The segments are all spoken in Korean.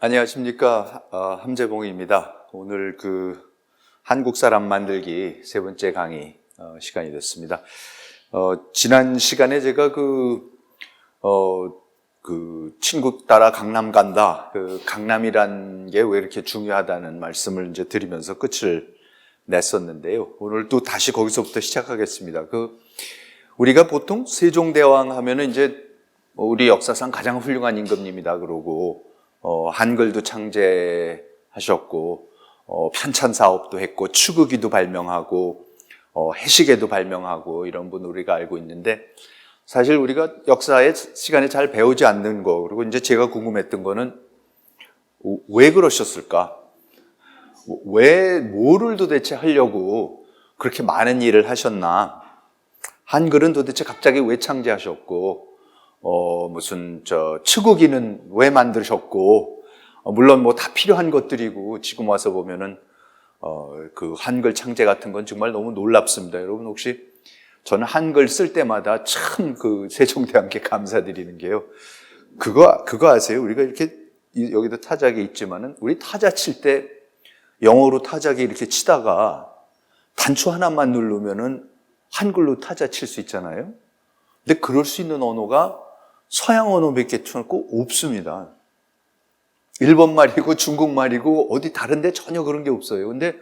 안녕하십니까. 함재봉입니다. 오늘 한국 사람 만들기 세 번째 강의 시간이 됐습니다. 지난 시간에 제가 친구 따라 강남 간다. 강남이란 게 왜 이렇게 중요하다는 말씀을 이제 드리면서 끝을 냈었는데요. 오늘 또 다시 거기서부터 시작하겠습니다. 우리가 보통 세종대왕 하면은 이제 우리 역사상 가장 훌륭한 임금님이다 그러고, 한글도 창제하셨고, 편찬 사업도 했고, 추구기도 발명하고, 해시계도 발명하고, 이런 분 우리가 알고 있는데, 사실 우리가 역사의 시간에 잘 배우지 않는 거, 그리고 이제 제가 궁금했던 거는, 왜 그러셨을까? 뭐를 도대체 하려고 그렇게 많은 일을 하셨나? 한글은 도대체 갑자기 왜 창제하셨고, 추구기는 왜 만드셨고, 물론 다 필요한 것들이고, 지금 와서 보면은, 한글 창제 같은 건 정말 너무 놀랍습니다. 여러분, 혹시 저는 한글 쓸 때마다 참 세종대왕께 감사드리는 게요. 그거 아세요? 우리가 이렇게, 여기도 타작이 있지만은, 우리 타자 칠 때, 영어로 타자기 이렇게 치다가, 단추 하나만 누르면은, 한글로 타자 칠 수 있잖아요? 근데 그럴 수 있는 언어가 서양 언어밖에 없습니다. 일본말이고 중국말이고 어디 다른 데 전혀 그런 게 없어요. 근데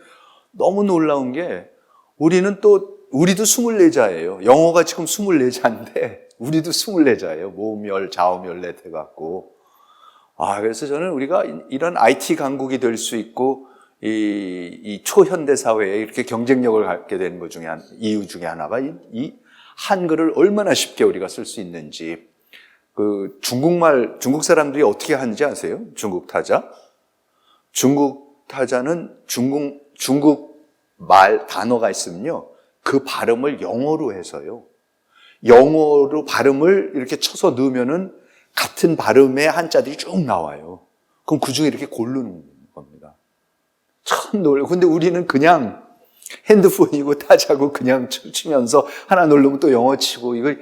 너무 놀라운 게 우리도 24자예요. 영어가 지금 24자인데 우리도 24자예요. 모음열, 자음열 넷 해갖고. 그래서 저는 우리가 이런 IT 강국이 될 수 있고 이 초현대 사회에 이렇게 경쟁력을 갖게 되는 것 중에 이유 중에 하나가 이 한글을 얼마나 쉽게 우리가 쓸 수 있는지. 중국 사람들이 어떻게 하는지 아세요? 중국 타자? 중국 타자는 중국 말 단어가 있으면요. 그 발음을 영어로 해서요. 영어로 발음을 이렇게 쳐서 넣으면은 같은 발음의 한자들이 쭉 나와요. 그럼 그 중에 이렇게 고르는 겁니다. 참 놀라워. 근데 우리는 그냥 핸드폰이고 타자고 그냥 치면서 하나 누르면 또 영어 치고 이걸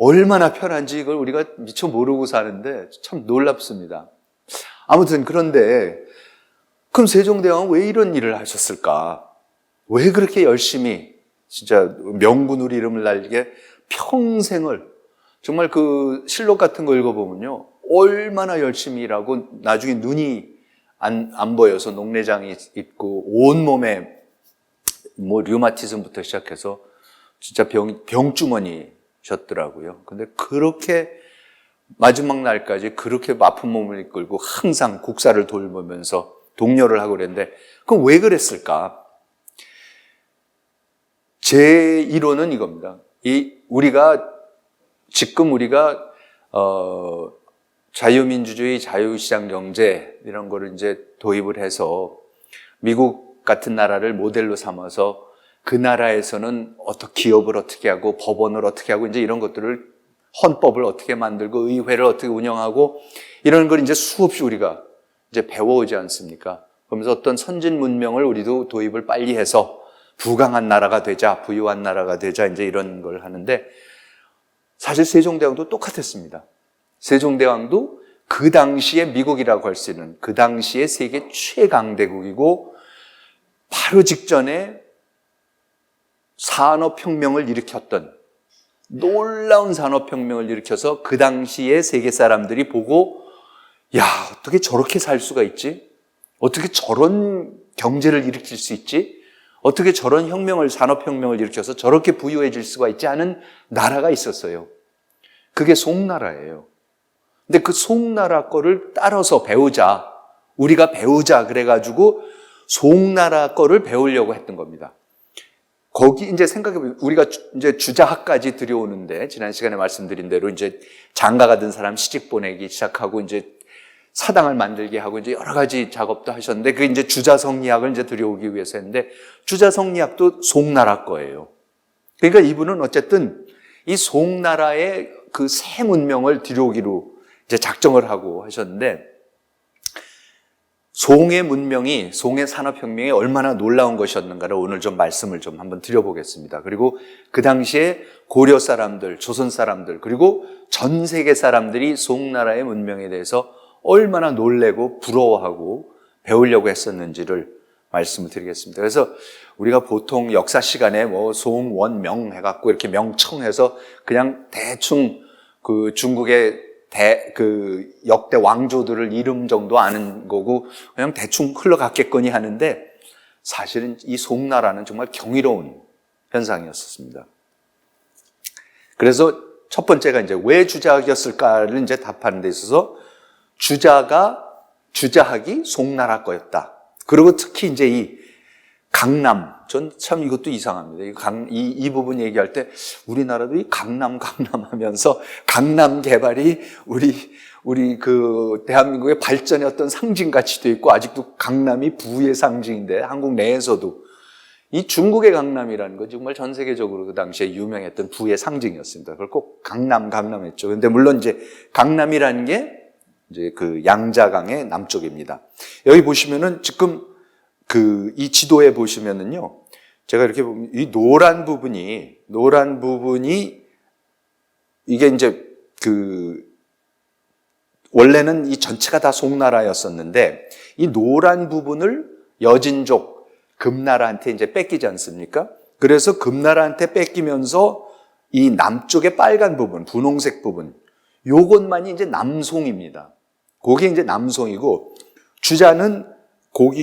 얼마나 편한지 이걸 우리가 미처 모르고 사는데 참 놀랍습니다. 아무튼 그런데 그럼 세종대왕은 왜 이런 일을 하셨을까? 왜 그렇게 열심히 진짜 명군으로 이름을 날리게 평생을 정말 실록 같은 거 읽어보면요. 얼마나 열심히 일하고 나중에 눈이 안 보여서 녹내장이 있고 온몸에 류마티즘부터 시작해서 진짜 병주머니셨더라고요. 근데 그렇게 마지막 날까지 그렇게 아픈 몸을 이끌고 항상 국사를 돌보면서 독려를 하고 그랬는데 그럼 왜 그랬을까? 제 이론은 이겁니다. 지금 우리가 자유민주주의, 자유시장 경제 이런 거를 이제 도입을 해서 미국 같은 나라를 모델로 삼아서 그 나라에서는 기업을 어떻게 하고 법원을 어떻게 하고 이제 이런 것들을 헌법을 어떻게 만들고 의회를 어떻게 운영하고 이런 걸 이제 수없이 우리가 이제 배워오지 않습니까? 그러면서 어떤 선진 문명을 우리도 도입을 빨리 해서 부강한 나라가 되자, 부유한 나라가 되자 이제 이런 걸 하는데 사실 세종대왕도 똑같았습니다. 세종대왕도 그 당시에 미국이라고 할 수 있는 그 당시에 세계 최강대국이고 바로 직전에 산업혁명을 일으켰던 놀라운 산업혁명을 일으켜서 그 당시에 세계 사람들이 보고 어떻게 저렇게 살 수가 있지? 어떻게 저런 경제를 일으킬 수 있지? 어떻게 저런 산업혁명을 일으켜서 저렇게 부유해질 수가 있지 하는 나라가 있었어요. 그게 송나라예요. 근데 그 송나라 거를 따라서 배우자, 우리가 배우자 그래가지고 송나라 거를 배우려고 했던 겁니다. 거기 이제 생각해보면 우리가 이제 주자학까지 들여오는데 지난 시간에 말씀드린 대로 이제 장가가 든 사람 시집 보내기 시작하고 이제 사당을 만들게 하고 이제 여러 가지 작업도 하셨는데 그게 이제 주자성리학을 이제 들여오기 위해서 했는데 주자성리학도 송나라 거예요. 그러니까 이분은 어쨌든 이 송나라의 그 새 문명을 들여오기로 이제 작정을 하고 하셨는데 송의 문명이, 송의 산업혁명이 얼마나 놀라운 것이었는가를 오늘 좀 말씀을 좀 한번 드려보겠습니다. 그리고 그 당시에 고려 사람들, 조선 사람들, 그리고 전 세계 사람들이 송나라의 문명에 대해서 얼마나 놀래고 부러워하고 배우려고 했었는지를 말씀을 드리겠습니다. 그래서 우리가 보통 역사 시간에 뭐 송원명 해갖고 이렇게 명청해서 그냥 대충 그 중국의 그 역대 왕조들을 이름 정도 아는 거고 그냥 대충 흘러갔겠거니 하는데 사실은 이 송나라는 정말 경이로운 현상이었습니다. 그래서 첫 번째가 이제 왜 주자학이었을까를 이제 답하는 데 있어서 주자학이 송나라 거였다. 그리고 특히 이제 이 강남, 전 참 이것도 이상합니다. 이 부분 얘기할 때 우리나라도 이 강남 하면서 강남 개발이 우리 그 대한민국의 발전의 어떤 상징같이도 있고 아직도 강남이 부의 상징인데 한국 내에서도 이 중국의 강남이라는 건 정말 전 세계적으로 그 당시에 유명했던 부의 상징이었습니다. 그걸 꼭 강남 했죠. 근데 물론 이제 강남이라는 게 이제 그 양자강의 남쪽입니다. 여기 보시면은 지금 이 지도에 보시면은요, 제가 이렇게 보면 이 노란 부분이 이게 이제 원래는 이 전체가 다 송나라였었는데 이 노란 부분을 여진족 금나라한테 이제 뺏기지 않습니까? 그래서 금나라한테 뺏기면서 이 남쪽의 빨간 부분, 분홍색 부분, 요것만이 이제 남송입니다. 그게 이제 남송이고 주자는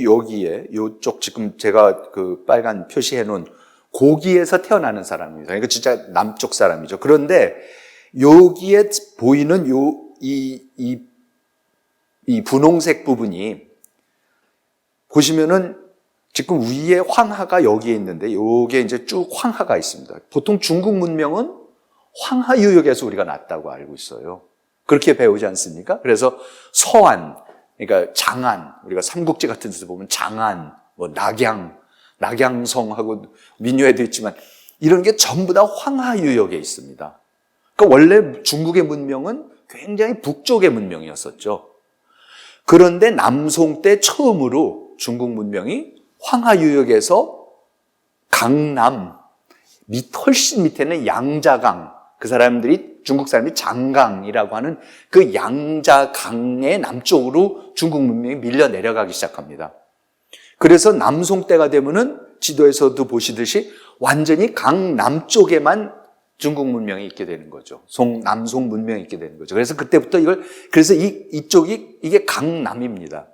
여기에 요쪽 지금 제가 그 빨간 표시해 놓은 고기에서 태어나는 사람입니다. 그러니까 진짜 남쪽 사람이죠. 그런데 여기에 보이는 이 분홍색 부분이 보시면은 지금 위에 황하가 여기에 있는데 요게 이제 쭉 황하가 있습니다. 보통 중국 문명은 황하 유역에서 우리가 났다고 알고 있어요. 그렇게 배우지 않습니까? 그래서 서안, 그러니까 장안, 우리가 삼국지 같은 데서 보면 장안, 뭐 낙양성하고 민요에도 있지만 이런 게 전부 다 황하 유역에 있습니다. 그러니까 원래 중국의 문명은 굉장히 북쪽의 문명이었었죠. 그런데 남송 때 처음으로 중국 문명이 황하 유역에서 강남, 훨씬 밑에는 양자강, 그 사람들이 중국 사람이 장강이라고 하는 그 양자강의 남쪽으로 중국 문명이 밀려 내려가기 시작합니다. 그래서 남송 때가 되면은 지도에서도 보시듯이 완전히 강 남쪽에만 중국 문명이 있게 되는 거죠. 남송 문명이 있게 되는 거죠. 그래서 그때부터 그래서 이쪽이 이게 강남입니다.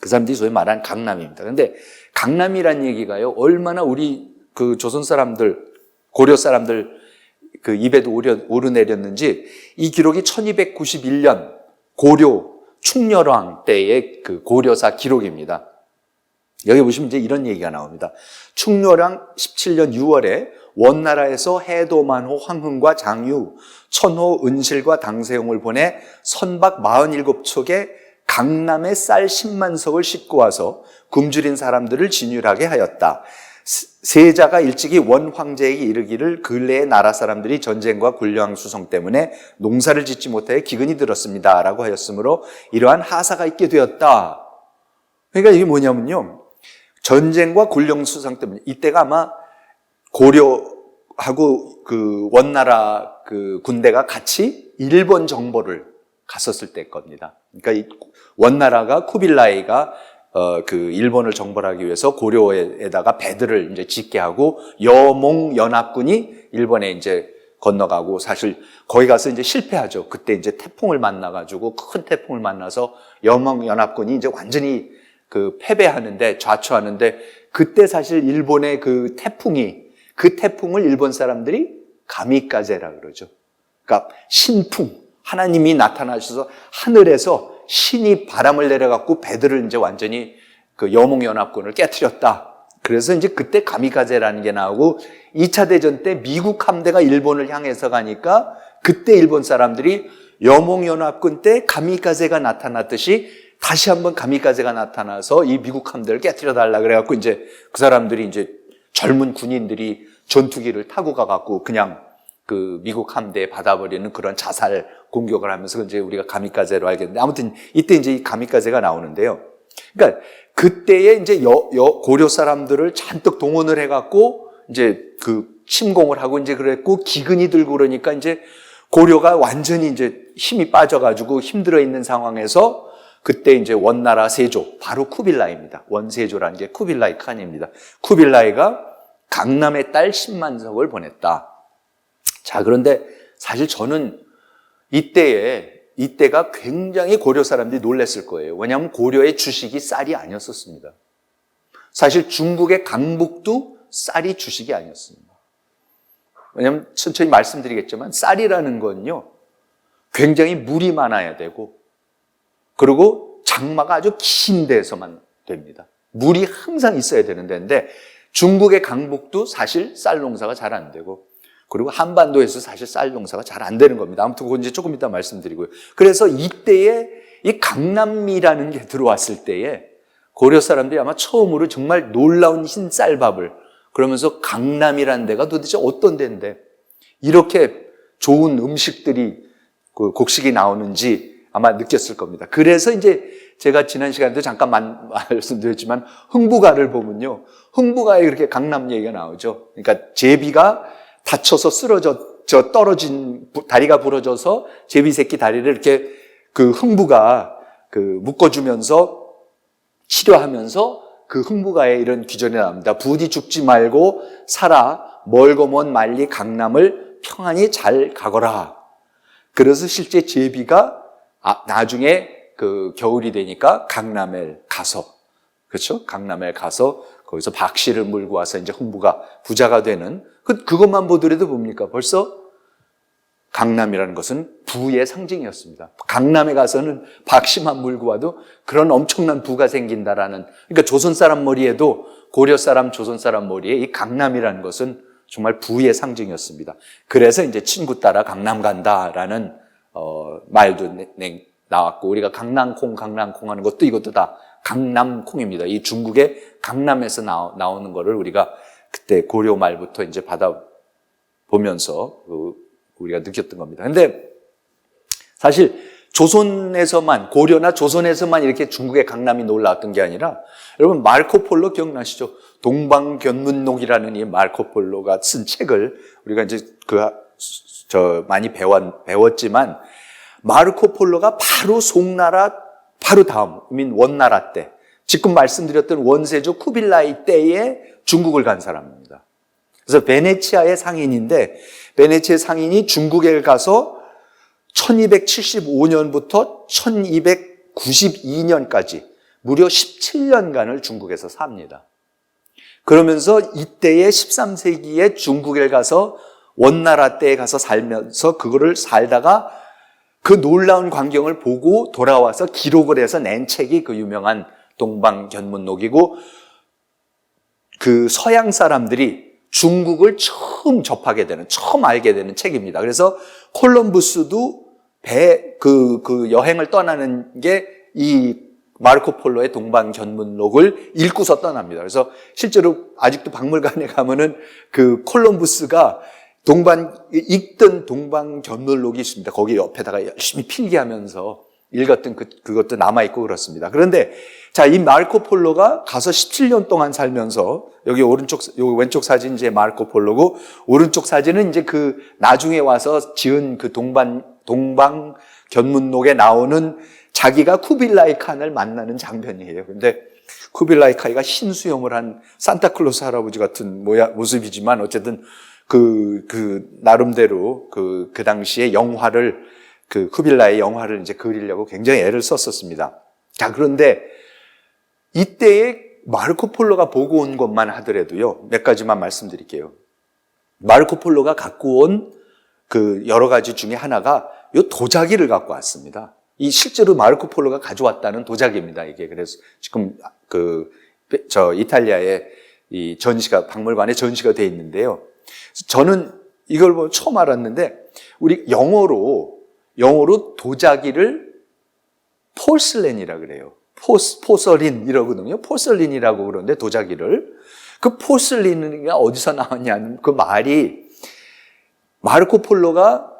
그 사람들이 소위 말하는 강남입니다. 그런데 강남이라는 얘기가요, 얼마나 우리 그 조선 사람들, 고려 사람들 그 입에도 오르내렸는지 이 기록이 1291년 고려 충렬왕 때의 그 고려사 기록입니다. 여기 보시면 이제 이런 얘기가 나옵니다. 충렬왕 17년 6월에 원나라에서 해도만호 황흥과 장유, 천호 은실과 당세용을 보내 선박 47척에 강남에 쌀 10만 석을 싣고 와서 굶주린 사람들을 진율하게 하였다. 세자가 일찍이 원 황제에게 이르기를 근래의 나라 사람들이 전쟁과 군량 수송 때문에 농사를 짓지 못하여 기근이 들었습니다 라고 하였으므로 이러한 하사가 있게 되었다. 그러니까 이게 뭐냐면요, 전쟁과 군량 수송 때문에 이때가 아마 고려하고 그 원나라 그 군대가 같이 일본 정보를 갔었을 때 겁니다. 그러니까 이 원나라가 쿠빌라이가 그 일본을 정벌하기 위해서 고려에다가 배들을 이제 짓게 하고 여몽 연합군이 일본에 이제 건너가고 사실 거기 가서 이제 실패하죠. 그때 이제 태풍을 만나가지고 큰 태풍을 만나서 여몽 연합군이 이제 완전히 그 패배하는데 좌초하는데 그때 사실 일본의 그 태풍을 일본 사람들이 가미카제라 그러죠. 그러니까 신풍, 하나님이 나타나셔서 하늘에서 신이 바람을 내려갖고 배들을 이제 완전히 그 여몽연합군을 깨트렸다. 그래서 이제 그때 가미카제라는 게 나오고 2차 대전 때 미국 함대가 일본을 향해서 가니까 그때 일본 사람들이 여몽연합군 때 가미카제가 나타났듯이 다시 한번 가미카제가 나타나서 이 미국 함대를 깨트려 달라 그래갖고 이제 그 사람들이 이제 젊은 군인들이 전투기를 타고 가갖고 그냥 그 미국 함대에 받아버리는 그런 자살 공격을 하면서 이제 우리가 가미카제로 알겠는데 아무튼 이때 이제 이 가미카제가 나오는데요. 그러니까 그때에 이제 고려 사람들을 잔뜩 동원을 해갖고 이제 그 침공을 하고 이제 그랬고 기근이 들고 그러니까 이제 고려가 완전히 이제 힘이 빠져가지고 힘들어 있는 상황에서 그때 이제 원나라 세조, 바로 쿠빌라이입니다. 원세조라는 게 쿠빌라이 칸입니다. 쿠빌라이가 강남의 딸 10만석을 보냈다. 자, 그런데 사실 저는 이때가 굉장히 고려 사람들이 놀랐을 거예요. 왜냐하면 고려의 주식이 쌀이 아니었었습니다. 사실 중국의 강북도 쌀이 주식이 아니었습니다. 왜냐하면 천천히 말씀드리겠지만 쌀이라는 건요, 굉장히 물이 많아야 되고, 그리고 장마가 아주 긴 데서만 됩니다. 물이 항상 있어야 되는 데인데, 중국의 강북도 사실 쌀 농사가 잘 안 되고, 그리고 한반도에서 사실 쌀 농사가 잘 안 되는 겁니다. 아무튼 그건 이제 조금 이따 말씀드리고요. 그래서 이때에 이 강남미라는 게 들어왔을 때에 고려 사람들이 아마 처음으로 정말 놀라운 흰 쌀밥을, 그러면서 강남이라는 데가 도대체 어떤 데인데 이렇게 좋은 음식들이, 그 곡식이 나오는지 아마 느꼈을 겁니다. 그래서 이제 제가 지난 시간에도 잠깐 말씀드렸지만 흥부가를 보면요, 흥부가에 그렇게 강남 얘기가 나오죠. 그러니까 제비가 다쳐서 떨어진 다리가 부러져서 제비 새끼 다리를 이렇게 그 흥부가 묶어주면서 치료하면서 그 흥부가에 이런 귀전이 나옵니다. 부디 죽지 말고 살아 멀고 먼 만리 강남을 평안히 잘 가거라. 그래서 실제 제비가 나중에 그 겨울이 되니까 강남에 가서, 그렇죠? 강남에 가서 거기서 박씨를 물고 와서 이제 흥부가 부자가 되는, 그것만 보더라도 뭡니까? 벌써 강남이라는 것은 부의 상징이었습니다. 강남에 가서는 박씨만 물고 와도 그런 엄청난 부가 생긴다라는, 그러니까 조선 사람 머리에도, 고려 사람, 조선 사람 머리에 이 강남이라는 것은 정말 부의 상징이었습니다. 그래서 이제 친구 따라 강남 간다라는 말도 나왔고, 우리가 강낭콩 하는 것도 이것도 다 강남콩입니다. 이 중국의 강남에서 나오는 거를 우리가 그때 고려 말부터 이제 받아보면서 우리가 느꼈던 겁니다. 근데 사실 조선에서만, 고려나 조선에서만 이렇게 중국의 강남이 놀라웠던 게 아니라, 여러분 마르코폴로 기억나시죠? 동방견문록이라는 이 마르코폴로가 쓴 책을 우리가 이제 많이 배웠지만, 마르코폴로가 바로 송나라 바로 다음인 원나라 때, 지금 말씀드렸던 원세조 쿠빌라이 때에 중국을 간 사람입니다. 그래서 베네치아의 상인인데, 베네치아의 상인이 중국에 가서 1275년부터 1292년까지 무려 17년간을 중국에서 삽니다. 그러면서 이때의 13세기에 중국에 가서 원나라 때에 가서 살면서 그거를 살다가 그 놀라운 광경을 보고 돌아와서 기록을 해서 낸 책이 그 유명한 동방견문록이고, 그 서양 사람들이 중국을 처음 접하게 되는, 처음 알게 되는 책입니다. 그래서 콜럼부스도 그 여행을 떠나는 게 이 마르코폴로의 동방견문록을 읽고서 떠납니다. 그래서 실제로 아직도 박물관에 가면은 그 콜럼부스가 읽던 동방견문록이 있습니다. 거기 옆에다가 열심히 필기하면서 읽었던 그것도 남아있고 그렇습니다. 그런데 자, 이 마르코폴로가 가서 17년 동안 살면서, 여기 왼쪽 사진 이제 마르코폴로고, 오른쪽 사진은 이제 그 나중에 와서 지은 그 동방견문록에 나오는 자기가 쿠빌라이 칸을 만나는 장면이에요. 근데 쿠빌라이 칸이가 흰 수염을 한 산타클로스 할아버지 같은 모습이지만, 어쨌든 나름대로 그 당시에 영화를, 쿠빌라이 영화를 이제 그리려고 굉장히 애를 썼었습니다. 자, 그런데 이때에 마르코폴로가 보고 온 것만 하더라도요, 몇 가지만 말씀드릴게요. 마르코폴로가 갖고 온 그 여러 가지 중에 하나가 요 도자기를 갖고 왔습니다. 이 실제로 마르코폴로가 가져왔다는 도자기입니다, 이게. 그래서 지금 이탈리아에 이 박물관에 전시가 돼 있는데요. 저는 이걸 보고 처음 알았는데, 우리 영어로 도자기를 폴슬렌이라 그래요. 포설린 이러거든요. 포설린이라고 그러는데, 도자기를. 그 포슬린이 어디서 나왔냐는 그 말이, 마르코폴로가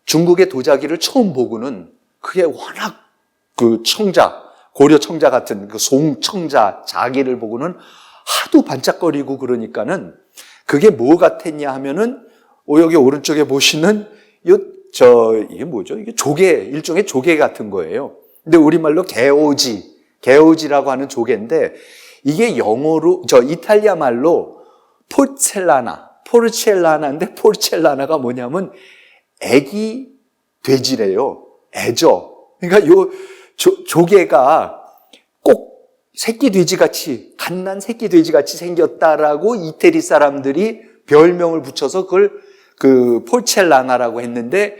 중국의 도자기를 처음 보고는 그게 워낙 그 고려 청자 같은 그 송청자 자기를 보고는 하도 반짝거리고 그러니까는 그게 뭐 같았냐 하면은, 여기 오른쪽에 보시는 이 이게 뭐죠? 이게 조개, 일종의 조개 같은 거예요. 근데 우리말로 게오지라고 하는 조개인데, 이게 영어로, 이탈리아 말로 포르첼라나인데, 포르첼라나가 뭐냐면, 애기 돼지래요. 애죠. 그러니까 조개가 꼭 새끼 돼지같이, 갓난 새끼 돼지같이 생겼다라고 이태리 사람들이 별명을 붙여서 그걸 포르첼라나라고 했는데,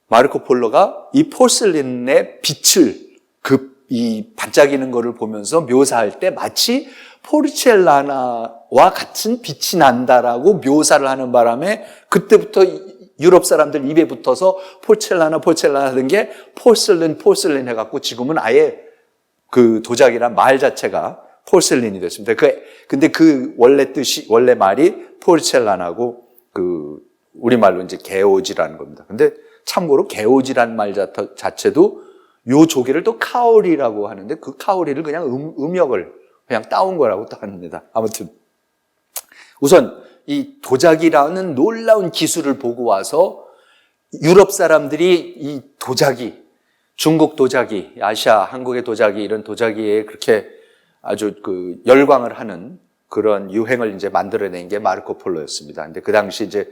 마르코 폴로가 이 포슬린의 빛을, 이 반짝이는 거를 보면서 묘사할 때 마치 포르첼라나와 같은 빛이 난다라고 묘사를 하는 바람에 그때부터 유럽 사람들 입에 붙어서 포르첼라나 하던 게 포슬린 해갖고 지금은 아예 그 도자기란 말 자체가 포슬린이 됐습니다. 근데 원래 말이 포르첼라나고 우리말로 이제 게오지라는 겁니다. 근데 참고로 게오지라는 말 자체도 요 조개를 또 카오리라고 하는데 그 카오리를 그냥 음역을 그냥 따온 거라고 또 합니다. 아무튼 우선 이 도자기라는 놀라운 기술을 보고 와서 유럽 사람들이 이 도자기, 중국 도자기, 아시아, 한국의 도자기 이런 도자기에 그렇게 아주 열광을 하는 그런 유행을 이제 만들어낸 게 마르코 폴로였습니다. 근데 그 당시 이제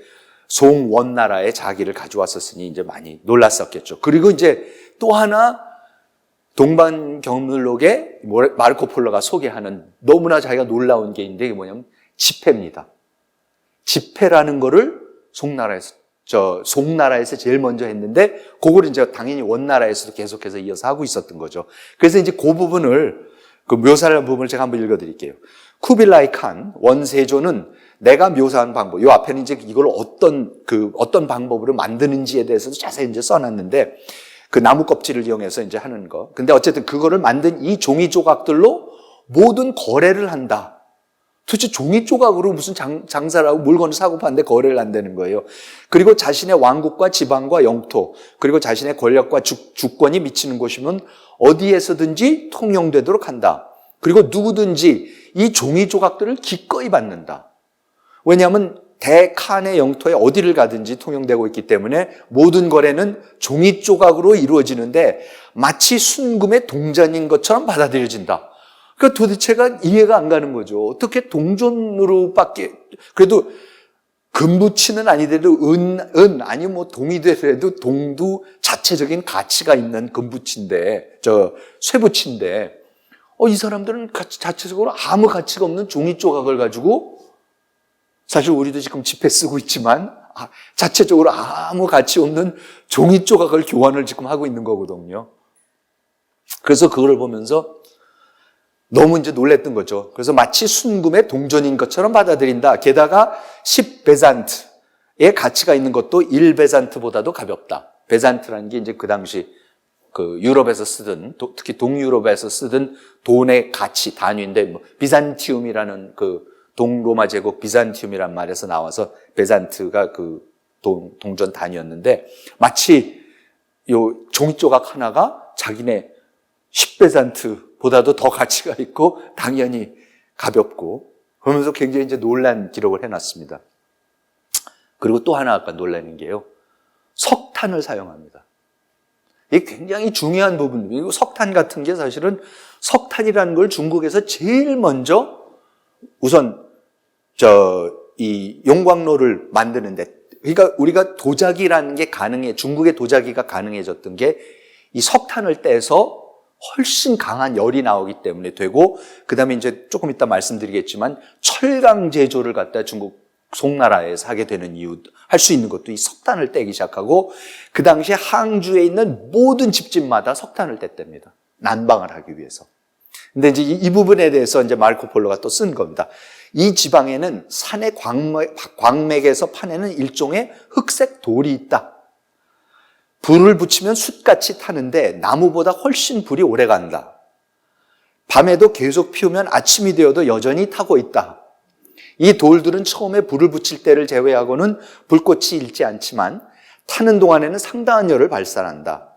송원나라의 자기를 가져왔었으니 이제 많이 놀랐었겠죠. 그리고 이제 또 하나 동반경물록에 마르코 폴로가 소개하는 너무나 자기가 놀라운 게 있는데 이게 뭐냐면 지폐입니다. 지폐라는 거를 송나라에서 제일 먼저 했는데 그걸 이제 당연히 원나라에서도 계속해서 이어서 하고 있었던 거죠. 그래서 이제 그 부분을 묘사하는 부분을 제가 한번 읽어드릴게요. 쿠빌라이 칸 원세조는 내가 묘사한 방법, 이 앞에는 이제 이걸 어떤 방법으로 만드는지에 대해서도 자세히 이제 써놨는데, 그 나무 껍질을 이용해서 이제 하는 거. 근데 어쨌든 그거를 만든 이 종이 조각들로 모든 거래를 한다. 도대체 종이 조각으로 무슨 장사를 하고 물건을 사고 파는데 거래를 한다는 거예요. 그리고 자신의 왕국과 지방과 영토, 그리고 자신의 권력과 주권이 미치는 곳이면 어디에서든지 통용되도록 한다. 그리고 누구든지 이 종이 조각들을 기꺼이 받는다. 왜냐하면 대칸의 영토에 어디를 가든지 통용되고 있기 때문에 모든 거래는 종이 조각으로 이루어지는데 마치 순금의 동전인 것처럼 받아들여진다. 그러니까 도대체가 이해가 안 가는 거죠. 어떻게 동전으로밖에, 그래도 금부치는 아니더라도 아니면 뭐 동이 되더라도 동도 자체적인 가치가 있는 금부치인데, 쇠부치인데, 이 사람들은 자체적으로 아무 가치가 없는 종이 조각을 가지고 사실 우리도 지금 지폐 쓰고 있지만 자체적으로 아무 가치 없는 종이 조각을 교환을 지금 하고 있는 거거든요. 그래서 그거를 보면서 너무 이제 놀랬던 거죠. 그래서 마치 순금의 동전인 것처럼 받아들인다. 게다가 10베잔트의 가치가 있는 것도 1베잔트보다도 가볍다. 베잔트라는 게 이제 그 당시 유럽에서 쓰던, 특히 동유럽에서 쓰던 돈의 가치 단위인데, 비잔티움이라는 동로마 제국 비잔티움이란 말에서 나와서 베잔트가 동전 단위였는데, 마치 요 종이 조각 하나가 자기네 10베잔트보다도 더 가치가 있고 당연히 가볍고, 그러면서 굉장히 이제 놀란 기록을 해놨습니다. 그리고 또 하나 아까 놀라는 게요, 석탄을 사용합니다. 이게 굉장히 중요한 부분이고, 석탄 같은 게 사실은 석탄이라는 걸 중국에서 제일 먼저 우선 이 용광로를 만드는데, 그러니까 우리가 도자기라는 게 중국의 도자기가 가능해졌던 게 이 석탄을 떼서 훨씬 강한 열이 나오기 때문에 되고, 그 다음에 이제 조금 이따 말씀드리겠지만 철강 제조를 갖다 중국 송나라에서 하게 되는 할 수 있는 것도 이 석탄을 떼기 시작하고, 그 당시에 항주에 있는 모든 집집마다 석탄을 뗐답니다. 난방을 하기 위해서. 근데 이제 이 부분에 대해서 이제 마르코 폴로가 또 쓴 겁니다. 이 지방에는 산의 광맥에서 파내는 일종의 흑색 돌이 있다. 불을 붙이면 숯같이 타는데 나무보다 훨씬 불이 오래 간다. 밤에도 계속 피우면 아침이 되어도 여전히 타고 있다. 이 돌들은 처음에 불을 붙일 때를 제외하고는 불꽃이 일지 않지만 타는 동안에는 상당한 열을 발산한다.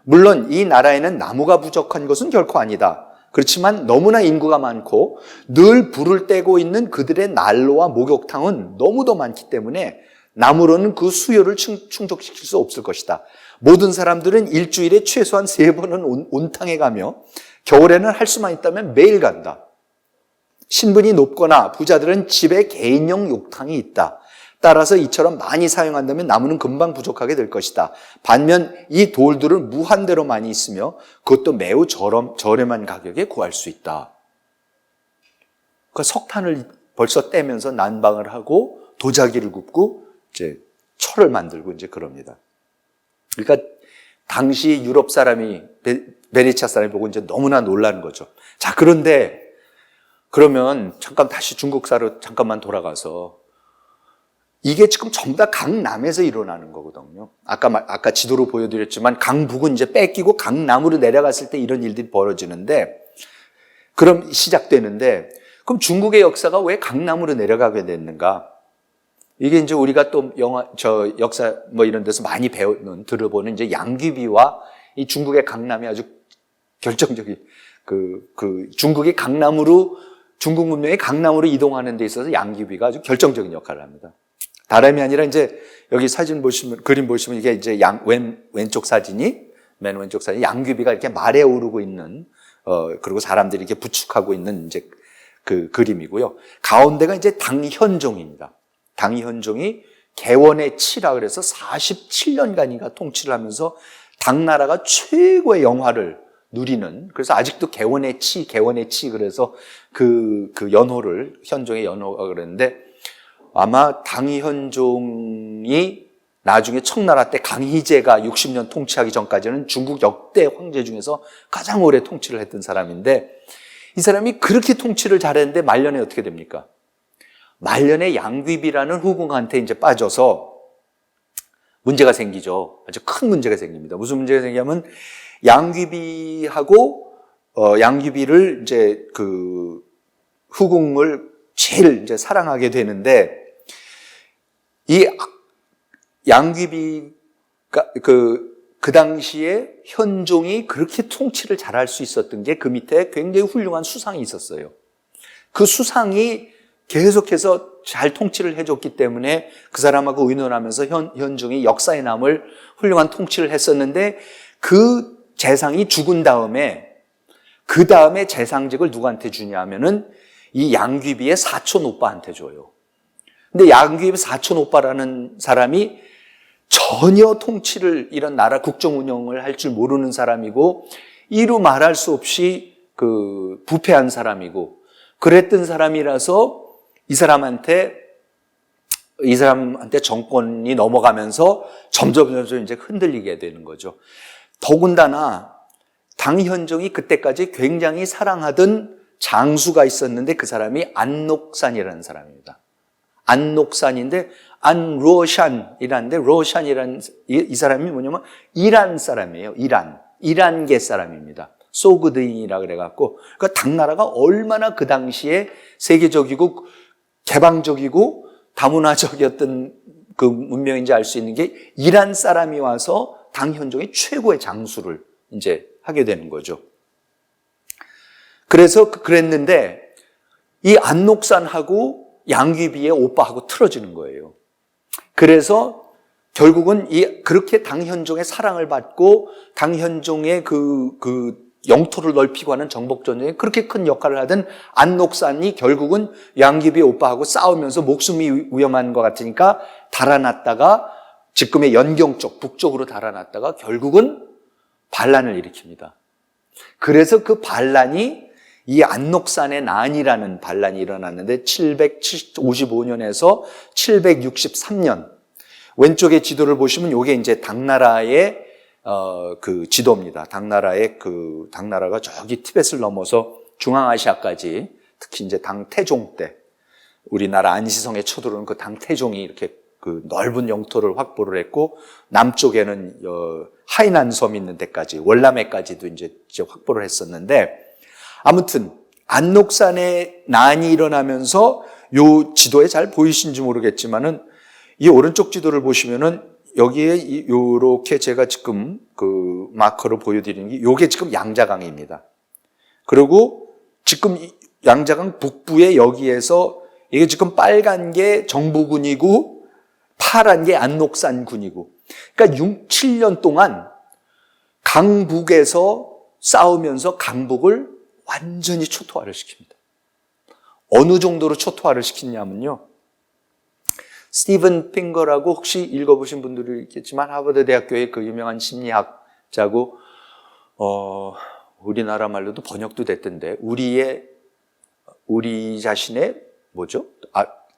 물론 이 나라에는 나무가 부족한 것은 결코 아니다. 그렇지만 너무나 인구가 많고 늘 불을 떼고 있는 그들의 난로와 목욕탕은 너무도 많기 때문에 나무로는 그 수요를 충족시킬 수 없을 것이다. 모든 사람들은 일주일에 최소한 3번은 온탕에 가며 겨울에는 할 수만 있다면 매일 간다. 신분이 높거나 부자들은 집에 개인용 욕탕이 있다. 따라서 이처럼 많이 사용한다면 나무는 금방 부족하게 될 것이다. 반면 이 돌들은 무한대로 많이 있으며 그것도 매우 저렴한 가격에 구할 수 있다. 그 석탄을 벌써 떼면서 난방을 하고 도자기를 굽고 이제 철을 만들고 이제 그럽니다. 그러니까 당시 유럽 사람이 베네치아 사람이 보고 이제 너무나 놀라는 거죠. 자, 그런데 그러면 잠깐 다시 중국사로 잠깐만 돌아가서 이게 지금 전부 다 강남에서 일어나는 거거든요. 아까 지도로 보여드렸지만 강북은 이제 뺏기고 강남으로 내려갔을 때 이런 일들이 벌어지는데, 그럼 시작되는데, 그럼 중국의 역사가 왜 강남으로 내려가게 됐는가? 이게 이제 우리가 또 역사 이런 데서 많이 들어보는 이제 양귀비와 이 중국의 강남이 아주 결정적인 중국의 강남으로, 중국 문명의 강남으로 이동하는 데 있어서 양귀비가 아주 결정적인 역할을 합니다. 다름이 아니라 이제 여기 그림 보시면 이게 이제 맨 왼쪽 사진이 양귀비가 이렇게 말에 오르고 있는, 그리고 사람들이 이렇게 부축하고 있는 이제 그 그림이고요. 가운데가 이제 당현종입니다. 당현종이 개원의 치라 그래서 47년간인가 통치를 하면서 당나라가 최고의 영화를 누리는, 그래서 아직도 개원의 치 그래서 그 연호를, 현종의 연호가 그랬는데, 아마 당현종이 나중에 청나라 때 강희제가 60년 통치하기 전까지는 중국 역대 황제 중에서 가장 오래 통치를 했던 사람인데, 이 사람이 그렇게 통치를 잘했는데 말년에 어떻게 됩니까? 말년에 양귀비라는 후궁한테 이제 빠져서 문제가 생기죠. 아주 큰 문제가 생깁니다. 무슨 문제가 생기냐면 양귀비를 이제 그 후궁을 제일 이제 사랑하게 되는데, 이 양귀비가 그 당시에 현종이 그렇게 통치를 잘할 수 있었던 게 그 밑에 굉장히 훌륭한 수상이 있었어요. 그 수상이 계속해서 잘 통치를 해줬기 때문에 그 사람하고 의논하면서 현종이 역사에 남을 훌륭한 통치를 했었는데, 그 재상이 죽은 다음에 그 다음에 재상직을 누구한테 주냐 하면은 이 양귀비의 사촌 오빠한테 줘요. 근데 양귀비 사촌 오빠라는 사람이 전혀 통치를, 이런 나라 국정 운영을 할 줄 모르는 사람이고, 이루 말할 수 없이 부패한 사람이고, 그랬던 사람이라서 이 사람한테 정권이 넘어가면서 점점 이제 흔들리게 되는 거죠. 더군다나 당현종이 그때까지 굉장히 사랑하던 장수가 있었는데 그 사람이 안녹산이라는 사람입니다. 안녹산인데 안로샨이라는데, 로샨이라는 이 사람이 뭐냐면 이란 사람이에요. 이란계 사람입니다. 소그드인이라 그래갖고, 그러니까 당나라가 얼마나 그 당시에 세계적이고 개방적이고 다문화적이었던 그 문명인지 알 수 있는 게, 이란 사람이 와서 당현종의 최고의 장수를 이제 하게 되는 거죠. 그래서 그랬는데 이 안녹산하고 양귀비의 오빠하고 틀어지는 거예요. 그래서 결국은 그렇게 당현종의 사랑을 받고 당현종의 그 영토를 넓히고 하는 정복전쟁에 그렇게 큰 역할을 하던 안녹산이 결국은 양귀비 오빠하고 싸우면서 목숨이 위험한 것 같으니까 달아났다가, 지금의 연경 쪽 북쪽으로 달아났다가 결국은 반란을 일으킵니다. 그래서 그 반란이 이 안녹산의 난이라는 반란이 일어났는데 755년에서 763년, 왼쪽의 지도를 보시면 이게 이제 당나라의 그 지도입니다. 당나라가 저기 티벳을 넘어서 중앙아시아까지, 특히 이제 당태종 때 우리나라 안시성에 쳐들어오는 그 당태종이 이렇게 그 넓은 영토를 확보를 했고, 남쪽에는 하이난 섬 있는 데까지, 월남해까지도 이제 확보를 했었는데, 아무튼 안녹산의 난이 일어나면서 요 지도에 잘 보이신지 모르겠지만은 이 오른쪽 지도를 보시면은 여기에 요렇게 제가 지금 그 마커로 보여드리는 게 요게 지금 양자강입니다. 그리고 지금 양자강 북부에 여기에서 이게 지금 빨간 게 정부군이고 파란 게 안녹산군이고, 그러니까 7년 동안 강북에서 싸우면서 강북을 완전히 초토화를 시킵니다. 어느 정도로 초토화를 시켰냐면요, 스티븐 핑거라고 혹시 읽어보신 분들이 있겠지만 하버드 대학교의 그 유명한 심리학자고, 우리나라 말로도 번역도 됐던데, 우리 자신의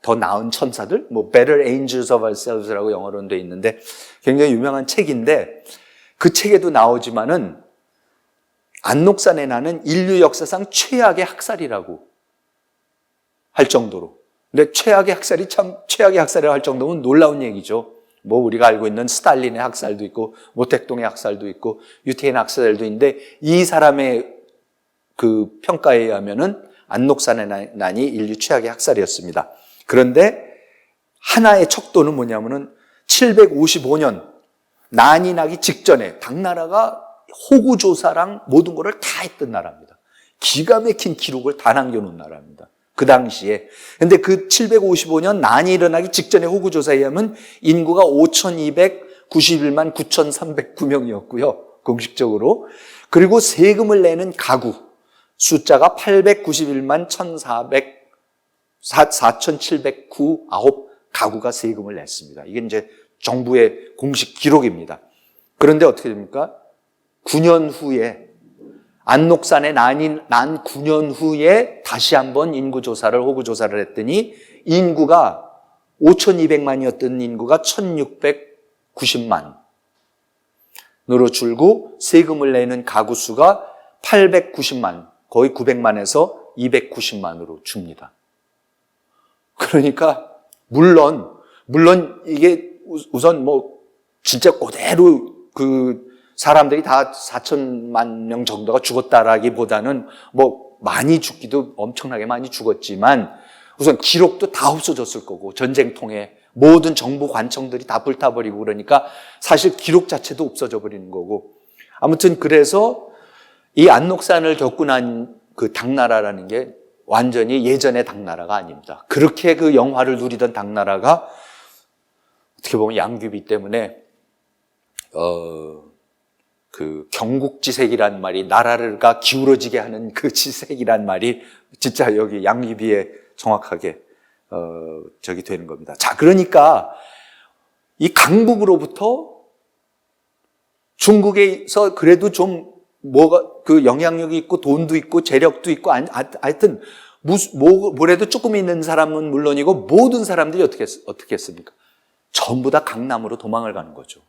더 나은 천사들, Better Angels of Ourselves라고 영어로는 돼 있는데 굉장히 유명한 책인데, 그 책에도 나오지만은 안녹산의 난은 인류 역사상 최악의 학살이라고 할 정도로. 근데 최악의 학살이라고 할 정도면 놀라운 얘기죠. 우리가 알고 있는 스탈린의 학살도 있고, 모택동의 학살도 있고, 유태인 학살도 있는데, 이 사람의 그 평가에 의하면은 안녹산의 난이 인류 최악의 학살이었습니다. 그런데 하나의 척도는 뭐냐면은 755년 난이 나기 직전에 당나라가 호구조사랑 모든 거를 다 했던 나라입니다. 기가 막힌 기록을 다 남겨놓은 나라입니다. 그 당시에. 근데 그 755년 난이 일어나기 직전에 호구조사에 의하면 인구가 5,291만 9,309명이었고요. 공식적으로. 그리고 세금을 내는 가구 숫자가 891만 4,709 가구가 세금을 냈습니다. 이게 이제 정부의 공식 기록입니다. 그런데 어떻게 됩니까? 9년 후에, 안녹산의 난 9년 후에 다시 한번 호구조사를 했더니 인구가 5,200만이었던 인구가 1,690만으로 줄고 세금을 내는 가구 수가 890만, 거의 900만에서 290만으로 줍니다. 그러니까 물론 이게 우선 진짜 그대로 그 사람들이 다 4천만 명 정도가 죽었다라기보다는 많이 죽기도 엄청나게 많이 죽었지만 우선 기록도 다 없어졌을 거고, 전쟁통에 모든 정부 관청들이 다 불타버리고 그러니까 사실 기록 자체도 없어져 버리는 거고, 아무튼 그래서 이 안녹산을 겪고 난 그 당나라라는 게 완전히 예전의 당나라가 아닙니다. 그렇게 그 영화를 누리던 당나라가 어떻게 보면 양귀비 때문에 그 경국지색이란 말이, 나라가 기울어지게 하는 그 지색이란 말이 진짜 여기 양귀비에 정확하게 저기 되는 겁니다. 자, 그러니까 이 강북으로부터 중국에서 그래도 좀 그 영향력이 있고 돈도 있고 재력도 있고 하여튼 뭐래도 조금 있는 사람은 물론이고 모든 사람들이 어떻게 했습니까? 전부 다 강남으로 도망을 가는 거죠.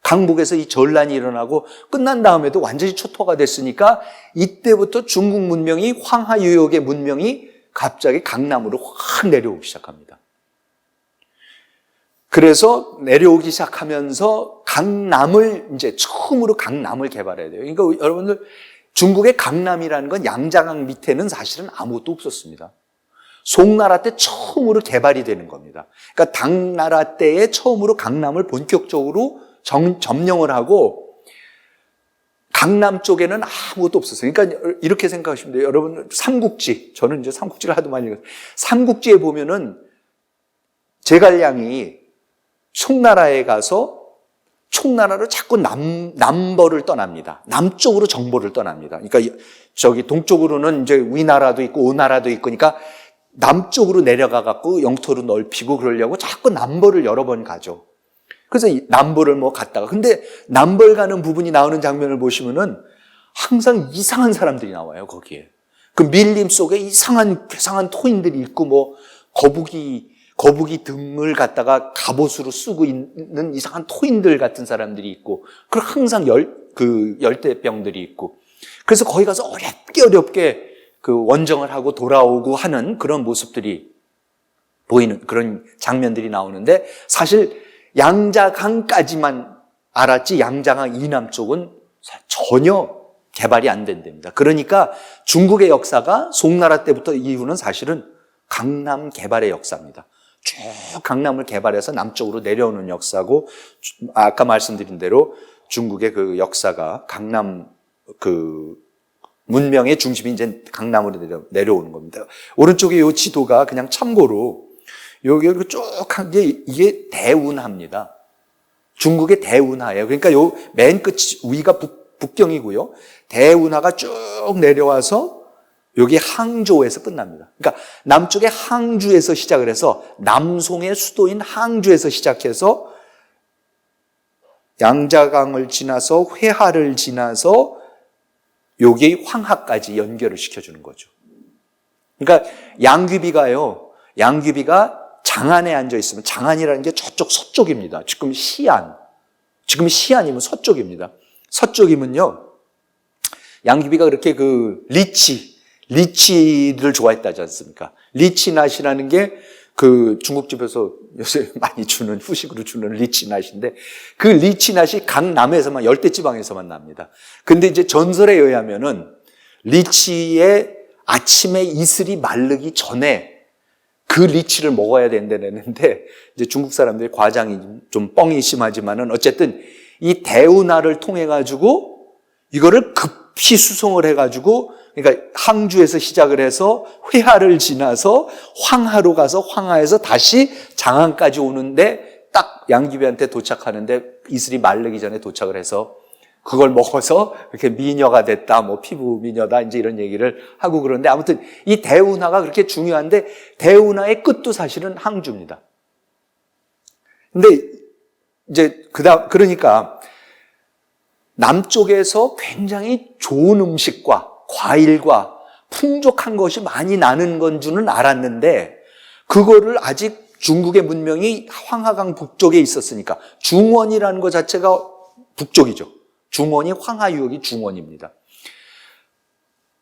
강북에서 이 전란이 일어나고 끝난 다음에도 완전히 초토화가 됐으니까 이때부터 중국 문명이, 황하유역의 문명이 갑자기 강남으로 확 내려오기 시작합니다. 그래서 내려오기 시작하면서 이제 처음으로 강남을 개발해야 돼요. 그러니까 여러분들, 중국의 강남이라는 건 양자강 밑에는 사실은 아무것도 없었습니다. 송나라 때 처음으로 개발이 되는 겁니다. 그러니까 당나라 때에 처음으로 강남을 본격적으로 점령을 하고, 강남 쪽에는 아무것도 없었어요. 그러니까 이렇게 생각하시면 돼요. 여러분, 삼국지, 저는 이제 삼국지를 하도 많이 읽어요. 삼국지에 보면은 제갈량이 송나라에 가서 총나라로 자꾸 남벌을 떠납니다. 남쪽으로 정보를 떠납니다. 그러니까 저기 동쪽으로는 이제 위나라도 있고 오나라도 있고, 그러니까 남쪽으로 내려가 갖고 영토를 넓히고 그러려고 자꾸 남벌을 여러 번 가죠. 그래서 남벌을 갔다가, 근데 남벌 가는 부분이 나오는 장면을 보시면은 항상 이상한 사람들이 나와요, 거기에. 그 밀림 속에 괴상한 토인들이 있고, 거북이 등을 갖다가 갑옷으로 쓰고 있는 이상한 토인들 같은 사람들이 있고, 그리고 항상 열대병들이 있고, 그래서 거기 가서 어렵게 그 원정을 하고 돌아오고 하는 그런 모습들이 보이는 그런 장면들이 나오는데, 사실 양자강까지만 알았지 양자강 이남 쪽은 전혀 개발이 안 된답니다. 그러니까 중국의 역사가 송나라 때부터 이후는 사실은 강남 개발의 역사입니다. 쭉 강남을 개발해서 남쪽으로 내려오는 역사고, 아까 말씀드린 대로 중국의 그 역사가 강남 그 문명의 중심이 이제 강남으로 내려오는 겁니다. 오른쪽에 이 지도가 그냥 참고로 여기 쭉 한 게 이게 대운하입니다. 중국의 대운하예요. 그러니까 요 맨 끝 위가 북경이고요. 대운하가 쭉 내려와서 여기 항저우에서 끝납니다. 그러니까 남쪽의 항주에서 시작을 해서 남송의 수도인 항주에서 시작해서 양자강을 지나서 회하를 지나서 여기 황하까지 연결을 시켜주는 거죠. 그러니까 양귀비가 장안에 앉아 있으면, 장안이라는 게 저쪽 서쪽입니다. 지금 시안이면 서쪽입니다. 서쪽이면요, 양귀비가 그렇게 그 리치를 좋아했다지 않습니까? 리치낫이라는 게 그 중국집에서 요새 많이 주는, 후식으로 주는 리치낫인데, 그 리치낫이 강남에서만, 열대지방에서만 납니다. 근데 이제 전설에 의하면은 리치의 아침에 이슬이 마르기 전에 그 리치를 먹어야 된다는데, 이제 중국 사람들이 과장이 좀 뻥이 심하지만은 어쨌든 이 대운하를 통해 가지고 이거를 급히 수송을 해 가지고, 그러니까 항주에서 시작을 해서 회하를 지나서 황하로 가서 황하에서 다시 장안까지 오는데 딱 양귀비한테 도착하는데 이슬이 마르기 전에 도착을 해서 그걸 먹어서 이렇게 미녀가 됐다, 뭐 피부 미녀다, 이제 이런 얘기를 하고 그러는데, 아무튼 이 대운하가 그렇게 중요한데 대운하의 끝도 사실은 항주입니다. 근데 이제 그러니까 남쪽에서 굉장히 좋은 음식과 과일과 풍족한 것이 많이 나는 건 줄은 알았는데, 그거를 아직 중국의 문명이 황하강 북쪽에 있었으니까, 중원이라는 것 자체가 북쪽이죠. 중원이 황하유역이 중원입니다.